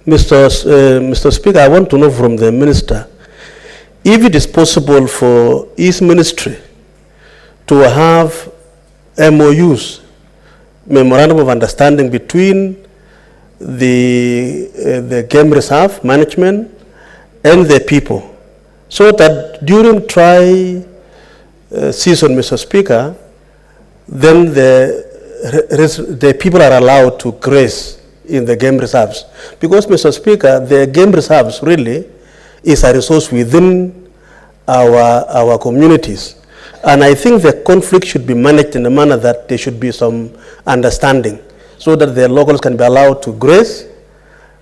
Mr. Speaker, I want to know from the minister if it is possible for his ministry to have MOUs, memorandum of understanding between the game reserve management and the people, so that during dry season, Mr. Speaker, then the people are allowed to graze in the game reserves. Because, Mr. Speaker, the game reserves really is a resource within our communities. And I think the conflict should be managed in a manner that there should be some understanding, so that the locals can be allowed to graze,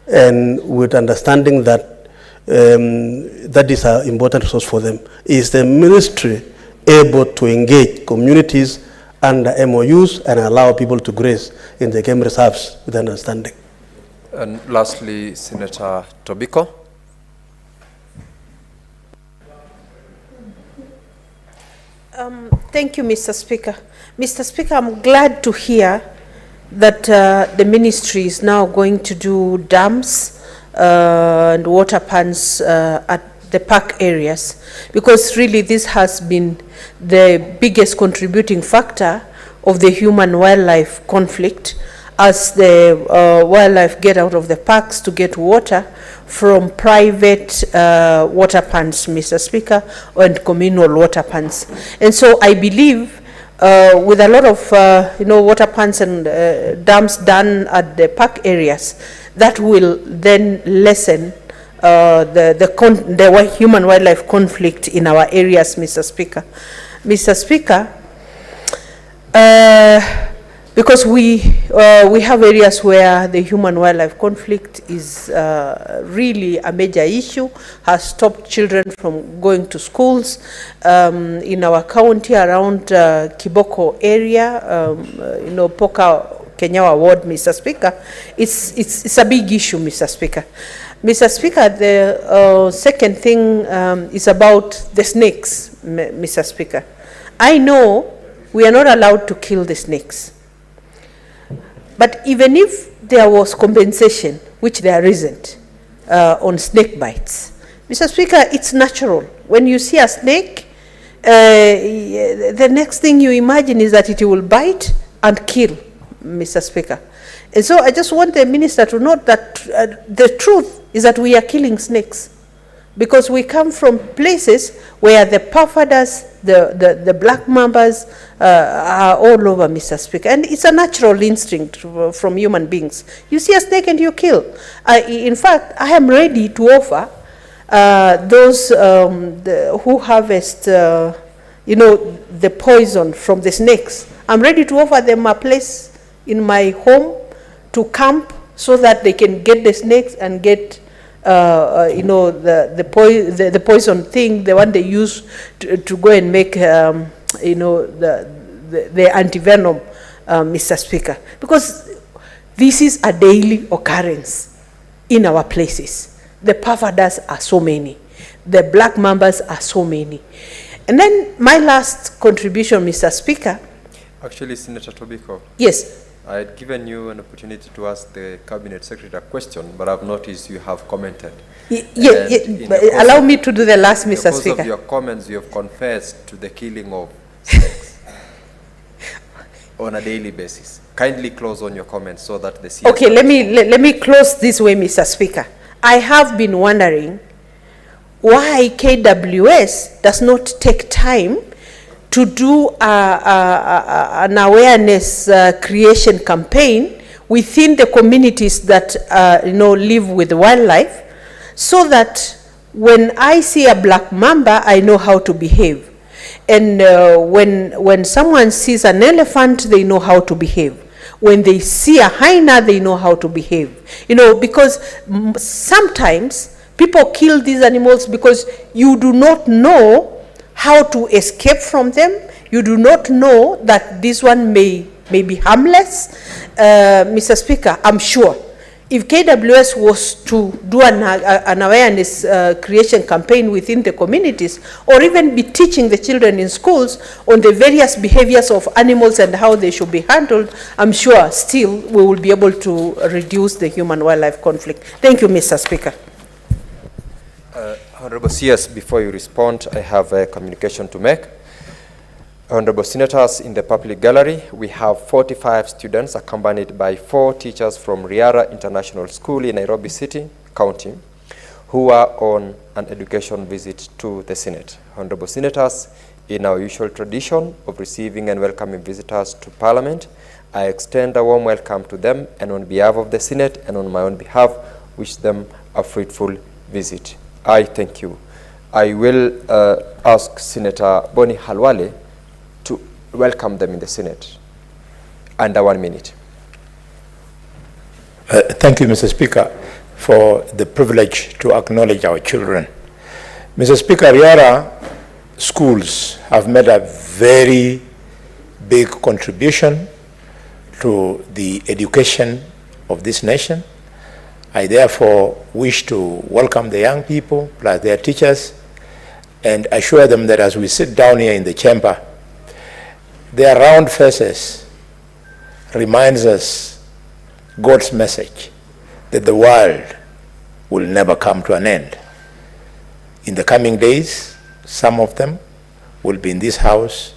and with understanding that that is an important resource for them. Is the ministry able to engage communities under MOUs and allow people to graze in the game reserves with understanding? And lastly, Senator Tobiko. Thank you, Mr. Speaker. Mr. Speaker, I'm glad to hear that the ministry is now going to do dams and water pans at the park areas, because really this has been the biggest contributing factor of the human-wildlife conflict, as the wildlife get out of the parks to get water from private water pans, Mr. Speaker, and communal water pans. And so I believe with a lot of water pans and dams done at the park areas, that will then lessen the human-wildlife conflict in our areas, Mr. Speaker. Mr. Speaker, because we have areas where the human-wildlife conflict is really a major issue, has stopped children from going to schools in our county around Kiboko area, Poka Kenyawa ward, Mr. Speaker. It's a big issue, Mr. Speaker. Mr. Speaker, the second thing is about the snakes, Mr. Speaker. I know we are not allowed to kill the snakes. But even if there was compensation, which there isn't, on snake bites, Mr. Speaker, it's natural. When you see a snake, the next thing you imagine is that it will bite and kill, Mr. Speaker. And so I just want the minister to note that the truth is that we are killing snakes, because we come from places where the pufferdas, the black mambas are all over, Mr. Speaker. And it's a natural instinct from human beings. You see a snake and you kill. In fact, I am ready to offer those who harvest, the poison from the snakes. I'm ready to offer them a place in my home to camp, so that they can get the snakes and get the poison thing, the one they use to go and make, the antivenom, Mr. Speaker. Because this is a daily occurrence in our places. The pufferdas are so many. The black mambas are so many. And then my last contribution, Mr. Speaker. Actually, Senator Tobiko. Yes. I had given you an opportunity to ask the Cabinet Secretary a question, but I've noticed you have commented. Allow me to do the last, Mr. Speaker. Because of your comments, you have confessed to the killing of snakes on a daily basis. Kindly close on your comments so that the CSR... Okay, let me close this way, Mr. Speaker. I have been wondering why KWS does not take time to do an awareness creation campaign within the communities that live with wildlife, so that when I see a black mamba, I know how to behave. And when someone sees an elephant, they know how to behave. When they see a hyena, they know how to behave. Because sometimes people kill these animals because you do not know how to escape from them. You do not know that this one may be harmless. Mr. Speaker, I'm sure if KWS was to do an awareness creation campaign within the communities, or even be teaching the children in schools on the various behaviors of animals and how they should be handled, I'm sure still we will be able to reduce the human-wildlife conflict. Thank you, Mr. Speaker. Honorable CS, before you respond, I have a communication to make. Honorable Senators, in the public gallery, we have 45 students accompanied by 4 teachers from Riara International School in Nairobi City, County, who are on an education visit to the Senate. Honorable Senators, in our usual tradition of receiving and welcoming visitors to Parliament, I extend a warm welcome to them, and on behalf of the Senate and on my own behalf, wish them a fruitful visit. I thank you. I will ask Senator Boni Halwale to welcome them in the Senate. Under 1 minute. Thank you, Mr. Speaker, for the privilege to acknowledge our children. Mr. Speaker, Riara schools have made a very big contribution to the education of this nation. I therefore wish to welcome the young people plus their teachers and assure them that as we sit down here in the chamber, their round faces reminds us God's message that the world will never come to an end. In the coming days, some of them will be in this house,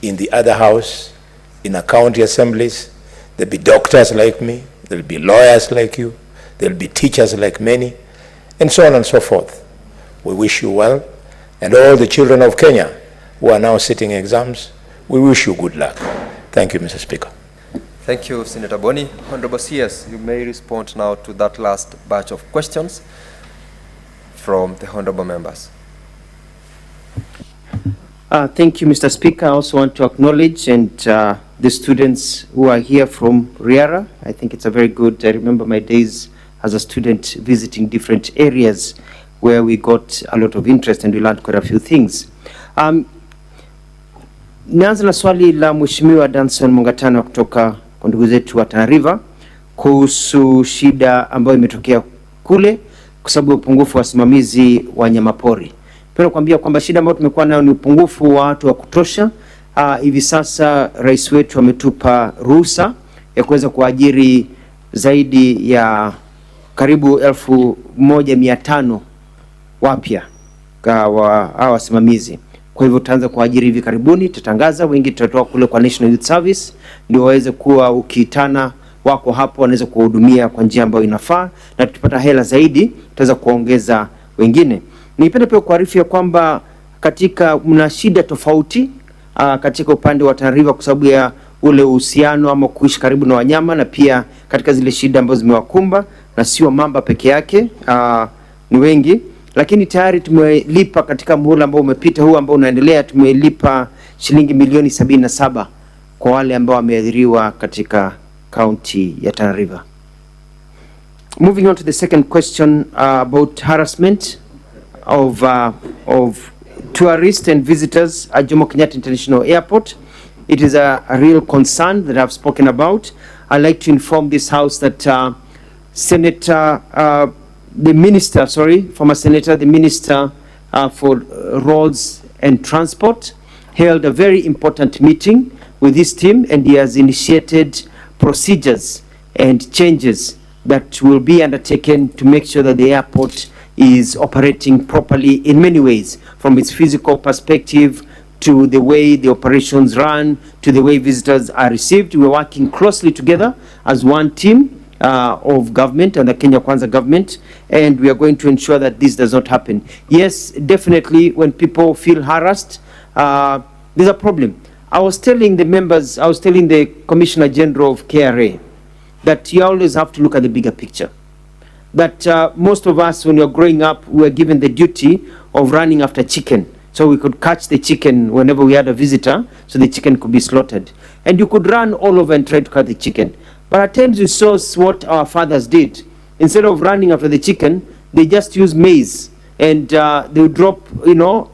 in the other house, in our county assemblies. There'll be doctors like me, there'll be lawyers like you, there'll be teachers like many, and so on and so forth. We wish you well, and all the children of Kenya who are now sitting exams, we wish you good luck. Thank you, Mr. Speaker. Thank you, Senator Boni. Honorable CS, you may respond now to that last batch of questions from the honorable members. Thank you, Mr. Speaker. I also want to acknowledge the students who are here from Riara. I think it's a very good, I remember my days as a student visiting different areas where we got a lot of interest and we learned quite a few things. Nianza na swali la Mheshimiwa Danson Mungatano kutoka kwa ndugu zetu wa Tana River kuhusu shida ambayo imetokea kule kwa sababu ya upungufu wa wasimamizi wa wanyamapori. Pia kuambia kwamba shida ambayo tumekuwa nayo ni upungufu wa watu wa kutosha. Hivi sasa rais wetu ametupa ruhusa ya kuweza kuajiri zaidi ya karibu 1,500 wapya hawa wasimamizi. Kwa hivyo tutaanza kuajiri hivi karibuni, tutangaza wengi tutatoa kule kwa National Youth Service ndio waweze kuwa ukiitana wako hapo wanaweza kuhudumia kwa njia ambayo inafaa, na tutapata hela zaidi tutaweza kuongeza wengine. Nipende pia kuarifu ya kwamba katika mna shida tofauti katika upande wa Tana River kwa sababu ya ule uhusiano ama kuishi karibu na wanyama, na pia katika zile shida ambazo zimewakumba, na sio mamba peke yake, ni wengi. Lakini tayari tumelipa katika muhula ambao umepita huu ambao unaendelea, tumelipa shilingi milioni 77 kwa wale ambao wameathiriwa katika county ya Tana River. Moving on to the second question about harassment of tourists and visitors at Jomo Kenyatta International Airport. It is a real concern that I've spoken about. I'd like to inform this House that the Minister for Roads and Transport held a very important meeting with his team, and he has initiated procedures and changes that will be undertaken to make sure that the airport is operating properly in many ways, from its physical perspective to the way the operations run, to the way visitors are received. We're working closely together as one team of government and the Kenya Kwanza government, and we are going to ensure that this does not happen. Yes, definitely when people feel harassed, there's a problem. I was telling the Commissioner General of KRA that you always have to look at the bigger picture. That most of us, when we were growing up, we were given the duty of running after chicken. So we could catch the chicken whenever we had a visitor, so the chicken could be slaughtered. And you could run all over and try to catch the chicken. But at times we saw what our fathers did. Instead of running after the chicken, they just use maize, and they would drop, one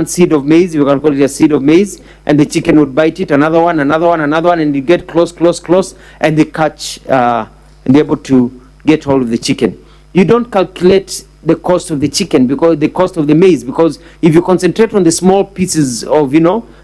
seed of maize. We can call it a seed of maize, and the chicken would bite it. Another one, and you get close, and they catch, and they're able to get hold of the chicken. You don't calculate the cost of the chicken, because the cost of the maize, because if you concentrate on the small pieces of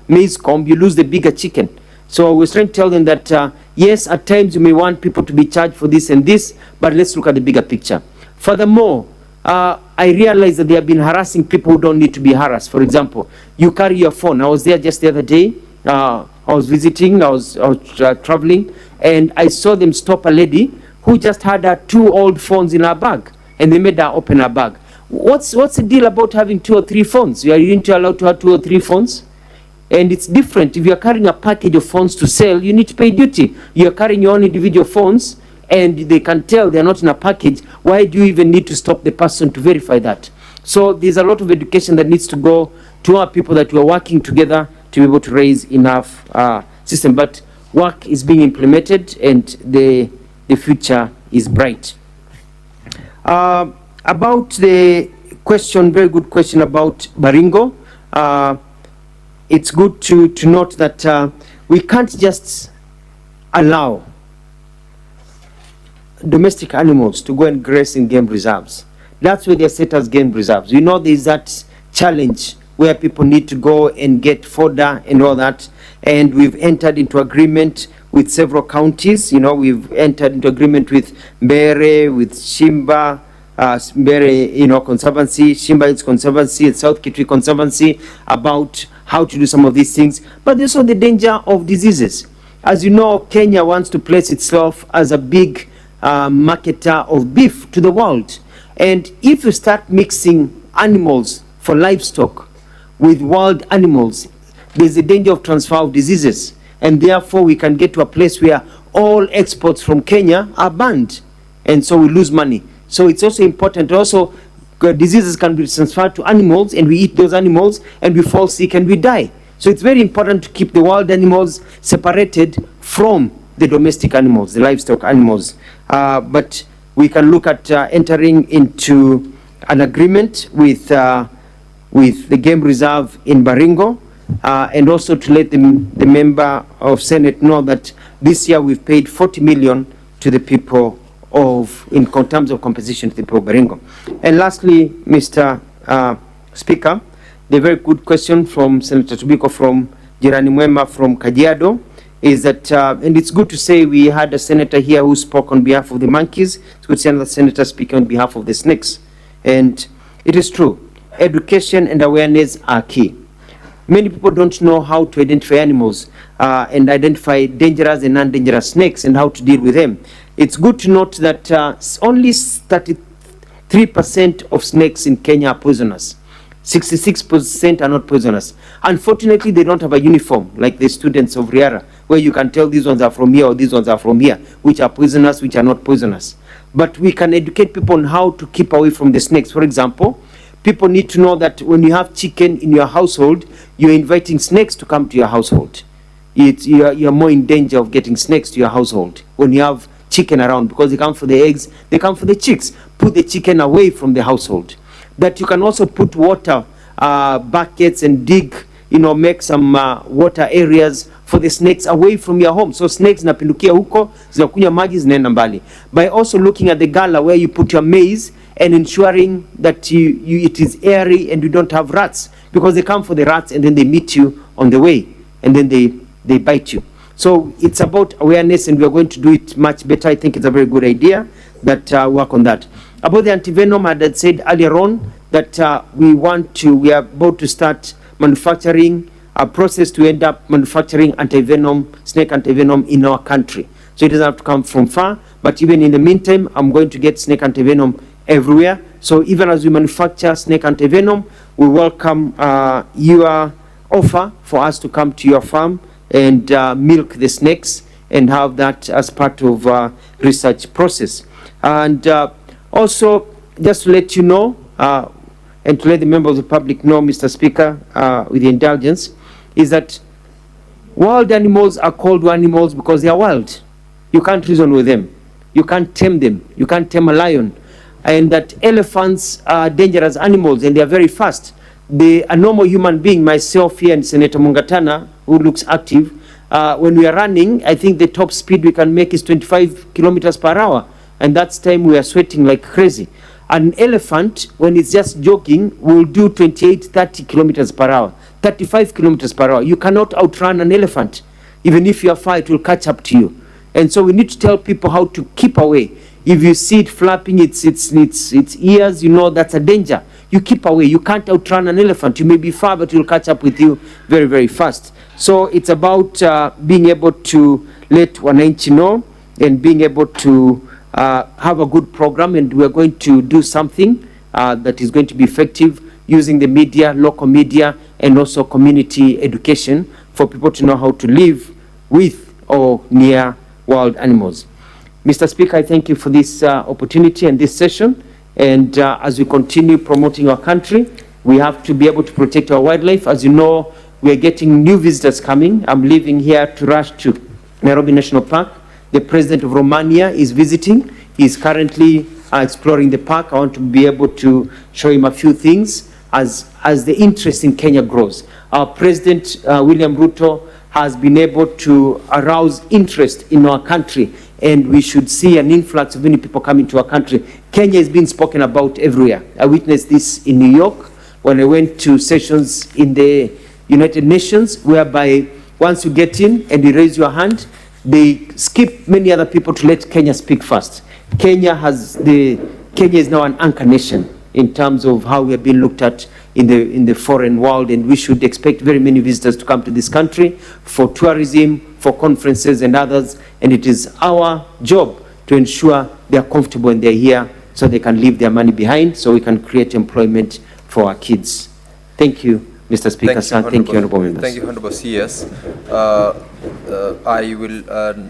maize comb, you lose the bigger chicken. So we're trying to tell them that yes, at times you may want people to be charged for this and this, but let's look at the bigger picture. Furthermore, I realize that they have been harassing people who don't need to be harassed. For example, you carry your phone. I was there just the other day. I was visiting, I was traveling, and I saw them stop a lady who just had her 2 old phones in her bag, and they made her open her bag. What's the deal about having 2 or 3 phones? You aren't allowed to have 2 or 3 phones? And it's different. If you're carrying a package of phones to sell, you need to pay duty. You're carrying your own individual phones, and they can tell they're not in a package. Why do you even need to stop the person to verify that? So there's a lot of education that needs to go to our people that we're working together to be able to raise enough system. But work is being implemented, and the future is bright. About the question, very good question about Baringo. It's good to note that we can't just allow domestic animals to go and graze in game reserves. That's where they're set as game reserves. You know, there's that challenge where people need to go and get fodder and all that. And we've entered into agreement with several counties. You know, we've entered into agreement with Mbere, with Shimba, Mbere, you know, Conservancy, Shimba Hills Conservancy, and South Kitui Conservancy about how to do some of these things. But there's also the danger of diseases. As you know, Kenya wants to place itself as a big marketer of beef to the world. And if you start mixing animals for livestock with wild animals, there's a danger of transfer of diseases. And therefore, we can get to a place where all exports from Kenya are banned. And so we lose money. So it's also important. Also, diseases can be transferred to animals, and we eat those animals, and we fall sick and we die. So it's very important to keep the wild animals separated from the domestic animals, the livestock animals. But we can look at entering into an agreement with the game reserve in Baringo, and also to let the member of Senate know that this year we've paid 40 million to the people in terms of compensation to the people of Baringo. And lastly, Mr. Speaker, the very good question from Senator Tubiko from Jirani Mwema from Kajiado is that, and it's good to say we had a senator here who spoke on behalf of the monkeys. It's good to see another senator speaking on behalf of the snakes. And it is true, education and awareness are key. Many people don't know how to identify animals and identify dangerous and non-dangerous snakes and how to deal with them. It's good to note that only 33% of snakes in Kenya are poisonous. 66% are not poisonous. Unfortunately, they don't have a uniform like the students of Riara, where you can tell these ones are from here or these ones are from here, which are poisonous, which are not poisonous. But we can educate people on how to keep away from the snakes. For example, people need to know that when you have chicken in your household, you're inviting snakes to come to your household. You're more in danger of getting snakes to your household when you have chicken around, because they come for the eggs, they come for the chicks. Put the chicken away from the household. That you can also put water buckets and dig, you know, make some water areas for the snakes away from your home. So snakes zinapindukia huko, zinakunywa maji, zinaenda mbali. By also looking at the gala where you put your maize and ensuring that it is airy and you don't have rats, because they come for the rats and then they meet you on the way and then they bite you. So it's about awareness, and we are going to do it much better. I think it's a very good idea that work on that. About the antivenom, I had said earlier on that we are about to start manufacturing a process to end up manufacturing antivenom, snake antivenom in our country. So it doesn't have to come from far, but even in the meantime, I'm going to get snake antivenom everywhere. So even as we manufacture snake antivenom, we welcome your offer for us to come to your farm and milk the snakes and have that as part of research process. And also, just to let you know, and to let the members of the public know, Mr. Speaker, with the indulgence, is that wild animals are called animals because they are wild. You can't reason with them. You can't tame them. You can't tame a lion. And that elephants are dangerous animals and they are very fast. A normal human being, myself here and Senator Mungatana, who looks active, when we are running, I think the top speed we can make is 25 kilometers per hour. And that's time we are sweating like crazy. An elephant, when it's just jogging, will do 28, 30 kilometers per hour, 35 kilometers per hour. You cannot outrun an elephant. Even if you are far, it will catch up to you. And so we need to tell people how to keep away. If you see it flapping its ears, you know that's a danger. You keep away. You can't outrun an elephant. You may be far, but it will catch up with you very, very fast. So it's about being able to let wananchi know and being able to have a good program, and we're going to do something that is going to be effective using the media, local media, and also community education for people to know how to live with or near wild animals. Mr. Speaker, I thank you for this opportunity and this session. And as we continue promoting our country, we have to be able to protect our wildlife. As you know, we are getting new visitors coming. I'm leaving here to rush to Nairobi National Park. The president of Romania is visiting. He's currently exploring the park. I want to be able to show him a few things as the interest in Kenya grows. Our president, William Ruto, has been able to arouse interest in our country, and we should see an influx of many people coming to our country. Kenya is being spoken about everywhere. I witnessed this in New York when I went to sessions in the United Nations, whereby once you get in and you raise your hand, they skip many other people to let Kenya speak first. Kenya is now an anchor nation in terms of how we have been looked at in the foreign world, and we should expect very many visitors to come to this country for tourism, for conferences and others, and it is our job to ensure they are comfortable and they're here so they can leave their money behind, so we can create employment for our kids. Thank you, Mr. Speaker. Thank you, Honorable Members. Thank you, Honorable CS. I will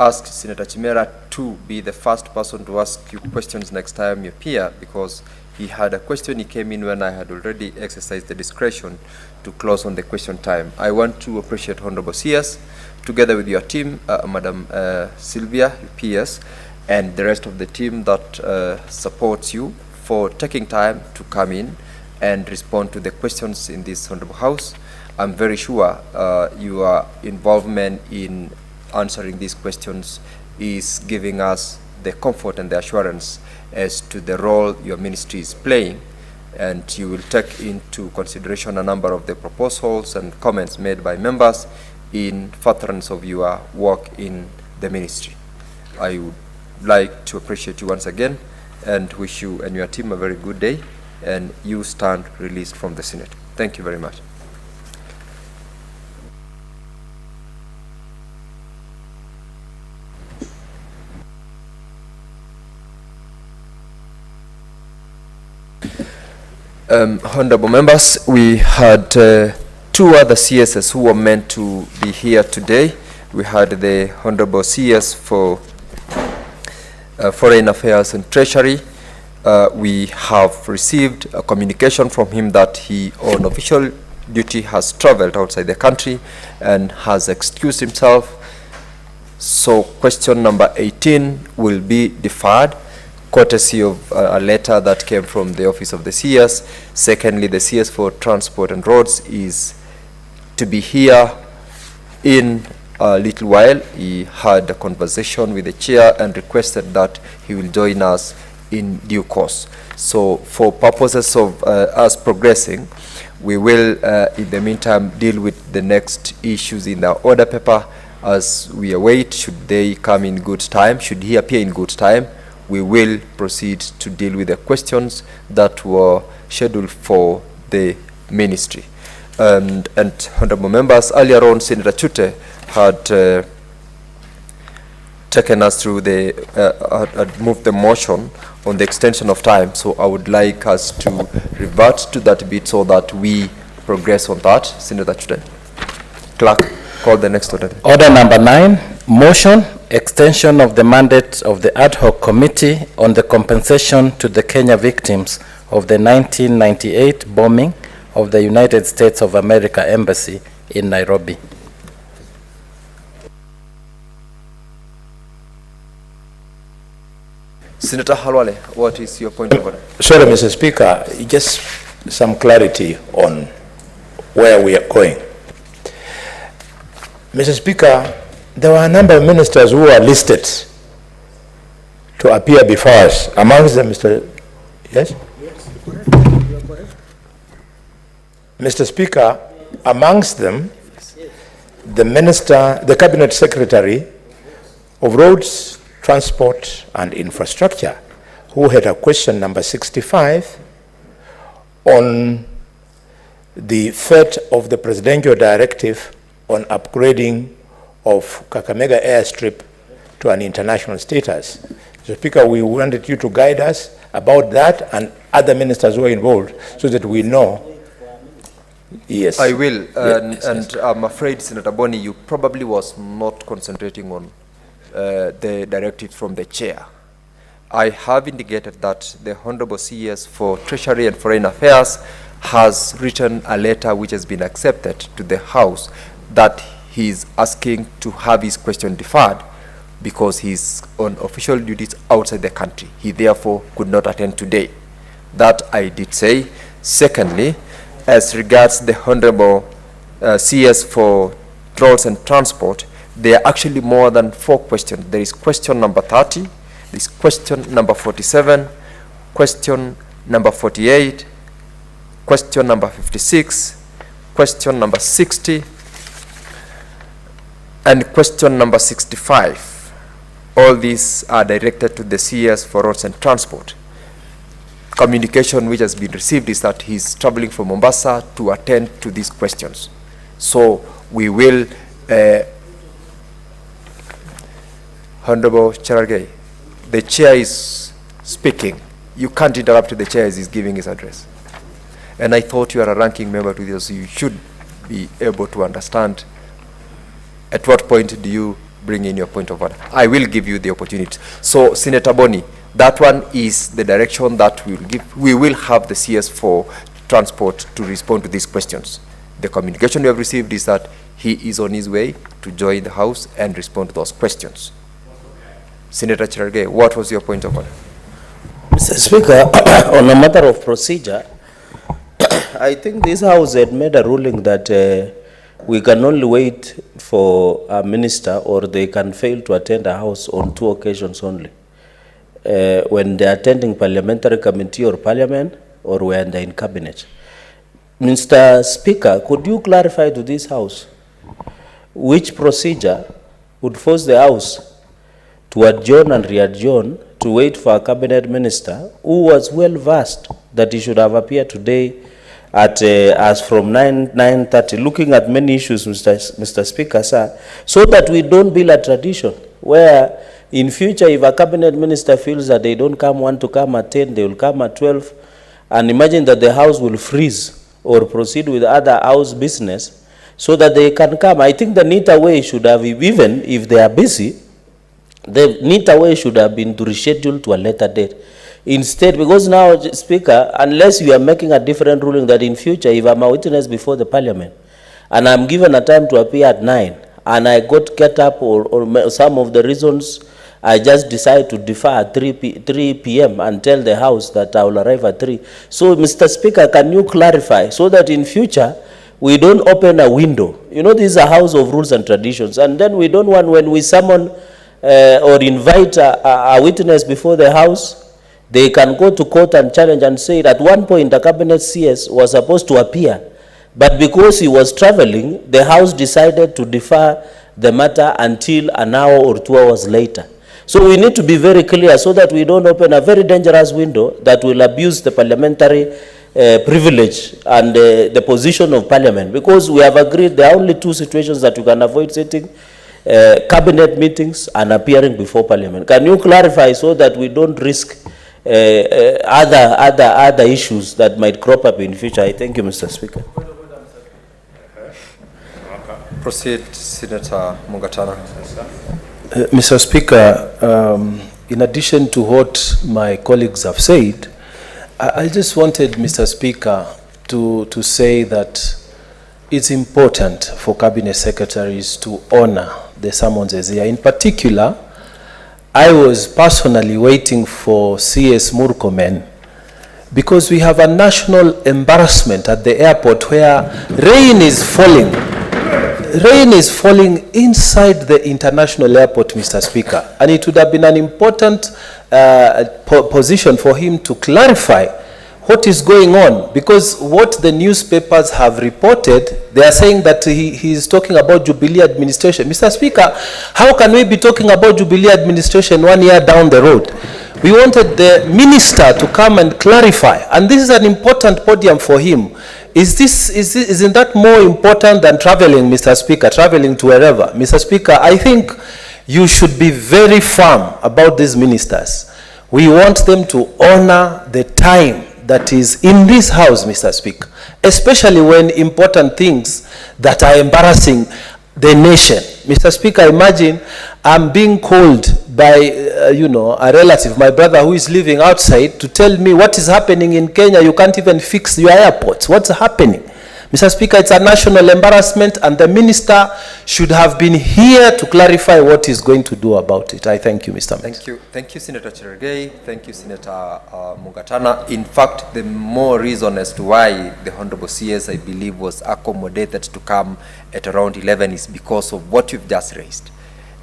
ask Senator Chimera to be the first person to ask you questions next time you appear, because he had a question. He came in when I had already exercised the discretion to close on the question time. I want to appreciate Honorable CS, together with your team, Madam Sylvia, PS, and the rest of the team that supports you, for taking time to come in and respond to the questions in this Honorable House. I'm very sure your involvement in answering these questions is giving us the comfort and the assurance as to the role your ministry is playing, and you will take into consideration a number of the proposals and comments made by members in furtherance of your work in the ministry. I would like to appreciate you once again and wish you and your team a very good day, and you stand released from the Senate. Thank you very much. Honorable members, we had two other CSs who were meant to be here today. We had the Honorable CS for Foreign Affairs and Treasury. We have received a communication from him that he on official duty has traveled outside the country and has excused himself. So question number 18 will be deferred, courtesy of a letter that came from the office of the CS. Secondly, the CS for Transport and Roads is to be here in a little while. He had a conversation with the chair and requested that he will join us in due course. So for purposes of us progressing, we will in the meantime deal with the next issues in the order paper as we await. Should they come in good time, should he appear in good time, we will proceed to deal with the questions that were scheduled for the ministry. And honorable members, earlier on, Senator Chute had taken us through had moved the motion on the extension of time. So I would like us to revert to that bit so that we progress on that. Senator Chute. Clerk, call the next order. Order number 9, motion, extension of the mandate of the ad hoc committee on the compensation to the Kenya victims of the 1998 bombing of the United States of America Embassy in Nairobi. Senator Halwale, what is your point of order? Sorry, Mr. Speaker, just some clarity on where we are going. Mr. Speaker, there were a number of ministers who were listed to appear before us. Amongst them, Mr. Yes? Yes, correct. You are correct. Mr. Speaker, amongst them, the minister, the cabinet secretary of roads, transport and infrastructure, who had a question number 65 on the threat of the presidential directive on upgrading of Kakamega airstrip to an international status. So, Speaker, we wanted you to guide us about that and other ministers who are involved so that we know. Yes. I will. Yes. And I'm afraid, Senator Boni, you probably was not concentrating on the directive from the chair. I have indicated that the Honorable CS for Treasury and Foreign Affairs has written a letter which has been accepted to the House that he is asking to have his question deferred because he's on official duties outside the country. He therefore could not attend today. That I did say. Secondly, as regards the Honorable CS for Roads and Transport, there are actually more than 4 questions. There is question number 30, there is question number 47, question number 48, question number 56, question number 60, and question number 65. All these are directed to the CS for Roads and Transport. Communication which has been received is that he's traveling from Mombasa to attend to these questions. So we will, Honorable Cherargei, the chair is speaking. You can't interrupt the chair as he's giving his address. And I thought you are a ranking member to this, so you should be able to understand at what point do you bring in your point of order. I will give you the opportunity. So, Senator Boni, that one is the direction that we will give. We will have the CS for Transport to respond to these questions. The communication we have received is that he is on his way to join the House and respond to those questions. Senator Cherargei, what was your point of order? Mr. Speaker, on a matter of procedure, I think this House had made a ruling that we can only wait for a minister or they can fail to attend a House on 2 occasions only. When they are attending parliamentary committee or parliament or when they are in cabinet. Mr. Speaker, could you clarify to this House which procedure would force the House to adjourn and re-adjourn to wait for a cabinet minister who was well versed that he should have appeared today at as from 9:30, looking at many issues, Mr. Speaker, sir, so that we don't build a tradition where in future if a cabinet minister feels that they don't want to come at 10, they will come at 12, and imagine that the House will freeze or proceed with other House business so that they can come. I think the neater way should have, even if they are busy, the neater way should have been to reschedule to a later date. Instead, because now, Speaker, unless you are making a different ruling that in future, if I'm a witness before the Parliament, and I'm given a time to appear at 9, and I get up or some of the reasons, I just decide to defer at 3 p.m. and tell the House that I will arrive at 3. So, Mr. Speaker, can you clarify so that in future, we don't open a window? You know, this is a House of rules and traditions, and then we don't want, when we summon or invite a witness before the House, they can go to court and challenge and say at one point the cabinet CS was supposed to appear, but because he was traveling, the House decided to defer the matter until an hour or 2 hours later. So we need to be very clear so that we don't open a very dangerous window that will abuse the parliamentary privilege and the position of Parliament, because we have agreed there are only 2 situations that you can avoid sitting, cabinet meetings and appearing before Parliament. Can you clarify so that we don't risk other issues that might crop up in future? I thank you, Mr. Speaker. Proceed, Senator Mungatana. Mr. Speaker, in addition to what my colleagues have said, I just wanted, Mr. Speaker, to say that it's important for cabinet secretaries to honor the summonses here. In particular, I was personally waiting for CS Murkomen because we have a national embarrassment at the airport where rain is falling. Rain is falling inside the international airport, Mr. Speaker, and it would have been an important position for him to clarify what is going on, because what the newspapers have reported, they are saying that he is talking about Jubilee administration. Mr. Speaker, how can we be talking about Jubilee administration 1 year down the road We wanted the minister to come and clarify, and this is an important podium for him. Isn't that more important than traveling, Mr. Speaker, traveling to wherever? Mr. Speaker, I think you should be very firm about these ministers. We want them to honor the time that is in this house, Mr. Speaker, especially when important things that are embarrassing the nation. Mr. Speaker, imagine I'm being called by, a relative, my brother who is living outside, to tell me what is happening in Kenya. You can't even fix your airports. What's happening? Mr. Speaker, it's a national embarrassment, and the minister should have been here to clarify what he's going to do about it. I thank you, Mr. Minister. Thank you, Senator Cherargei. Thank you, Senator Mugatana. In fact, the more reason as to why the Honorable CS, I believe, was accommodated to come at around 11 is because of what you've just raised.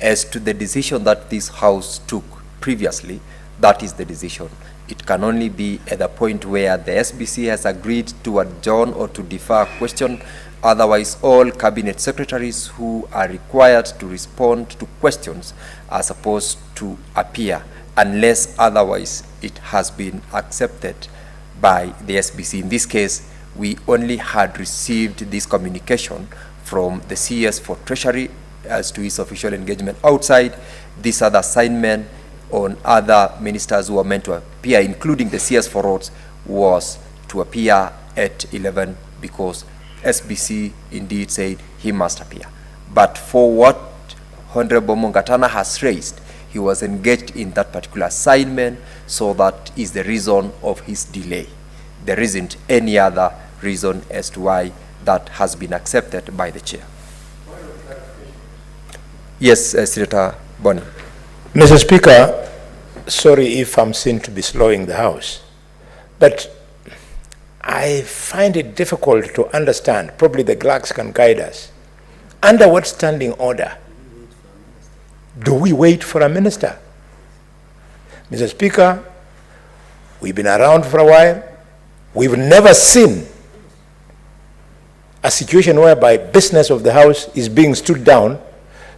As to the decision that this House took previously, that is the decision. It can only be at the point where the SBC has agreed to adjourn or to defer a question. Otherwise, all cabinet secretaries who are required to respond to questions are supposed to appear, unless otherwise it has been accepted by the SBC. In this case, we only had received this communication from the CS for Treasury as to his official engagement outside. This other assignment on other ministers who are meant to appear, including the CS for Roads, was to appear at 11 because SBC indeed said he must appear. But for what Honorable Mugatana has raised, he was engaged in that particular assignment, so that is the reason of his delay. There isn't any other reason as to why that has been accepted by the chair. Yes, Senator Bonny. Mr. Speaker, sorry if I'm seen to be slowing the House, but I find it difficult to understand, probably the clerks can guide us, under what standing order do we wait for a minister? Mr. Speaker, we've been around for a while. We've never seen a situation whereby business of the House is being stood down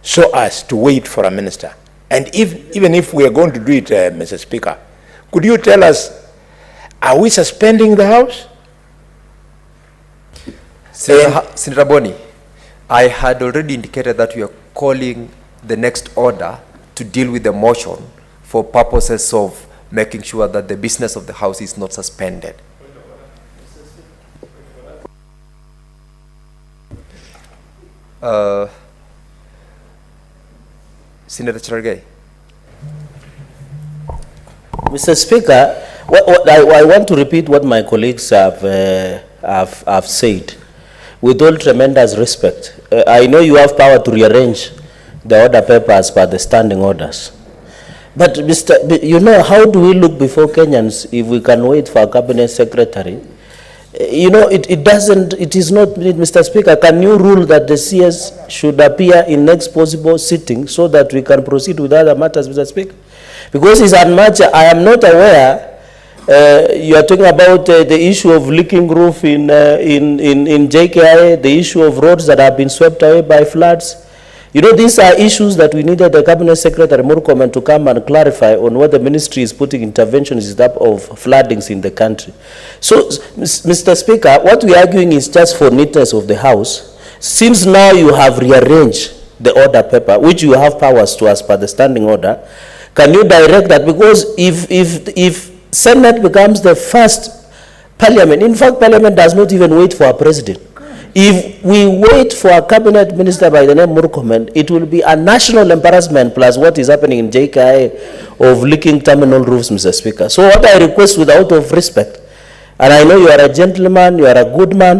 so as to wait for a minister. And even if we are going to do it, Mr. Speaker, could you tell us, are we suspending the House? Senator Bonny, I had already indicated that we are calling the next order to deal with the motion for purposes of making sure that the business of the House is not suspended. Senator Cherargei. Mr. Speaker, I want to repeat what my colleagues have said. With all tremendous respect, I know you have power to rearrange the order papers per the standing orders. But how do we look before Kenyans if we can wait for a cabinet secretary? It is not, Mr. Speaker, can you rule that the CS should appear in next possible sitting so that we can proceed with other matters, Mr. Speaker? Because it's unmatched. I am not aware, you are talking about the issue of leaking roof in JKI, the issue of roads that have been swept away by floods. These are issues that we needed the Cabinet Secretary Murkomen to come and clarify on what the ministry is putting interventions of floodings in the country. So, Mr. Speaker, what we are arguing is just for neatness of the House. Since now you have rearranged the order paper, which you have powers to as per the standing order, can you direct that? Because if Senate becomes the first parliament, in fact, parliament does not even wait for a president. If we wait for a cabinet minister by the name Murkomen, it will be a national embarrassment plus what is happening in JKI of leaking terminal roofs, Mr. Speaker. So what I request with out of respect, and I know you are a gentleman, you are a good man,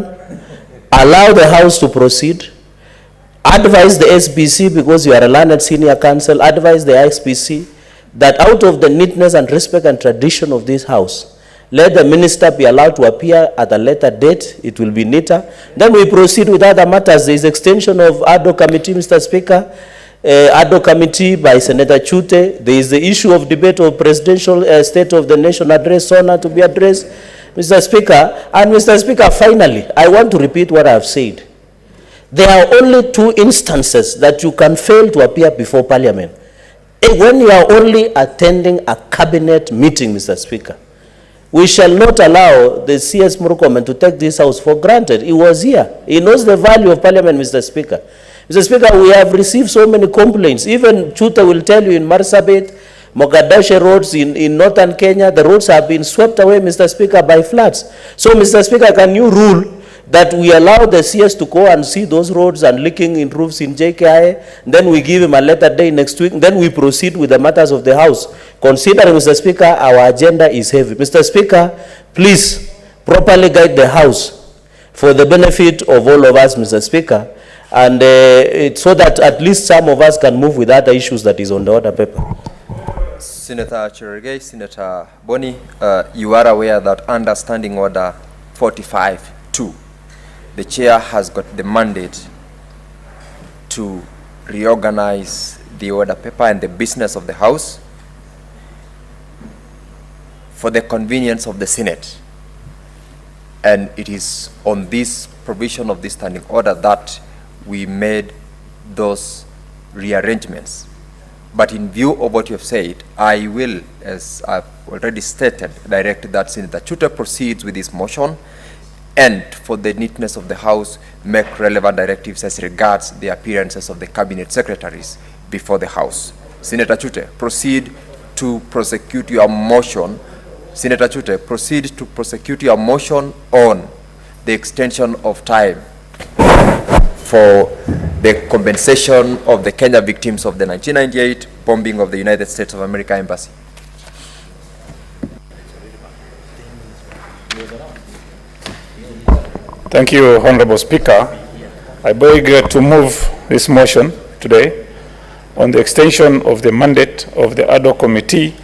allow the House to proceed, advise the SBC because you are a learned senior counsel, advise the SBC that out of the neatness and respect and tradition of this House, let the minister be allowed to appear at a later date. It will be neater. Then we proceed with other matters. There is extension of ad hoc committee, Mr. Speaker, ad hoc committee by Senator Chute. There is the issue of debate of presidential State of the Nation address to be addressed, Mr. Speaker. And Mr. Speaker, finally, I want to repeat what I have said. There are only two instances that you can fail to appear before Parliament. when you are only attending a cabinet meeting, Mr. Speaker, we shall not allow the CS Murkomen to take this house for granted. He was here. He knows the value of parliament, Mr. Speaker. Mr. Speaker, we have received so many complaints. Even Chuta will tell you in Marsabit, Mogadishu roads in northern Kenya, the roads have been swept away, Mr. Speaker, by floods. So, Mr. Speaker, can you rule that we allow the CS to go and see those roads and leaking in roofs in JKI, then we give him a letter day next week, then we proceed with the matters of the House. Considering, Mr. Speaker, our agenda is heavy. Mr. Speaker, please properly guide the House for the benefit of all of us, Mr. Speaker, and so that at least some of us can move with other issues that is on the order paper. Senator Cherargei, Senator Boni, you are aware that under Standing Order 45-2, the chair has got the mandate to reorganize the order paper and the business of the House for the convenience of the Senate. And it is on this provision of this standing order that we made those rearrangements. But in view of what you have said, I will, as I've already stated, direct that Senator Chuta proceeds with this motion, and for the neatness of the House, make relevant directives as regards the appearances of the cabinet secretaries before the House. Senator Chute, proceed to prosecute your motion. Senator Chute, proceed to prosecute your motion on the extension of time for the compensation of the Kenya victims of the 1998 bombing of the United States of America Embassy. Thank you, Honorable Speaker. I beg to move this motion today on the extension of the mandate of the ad hoc committee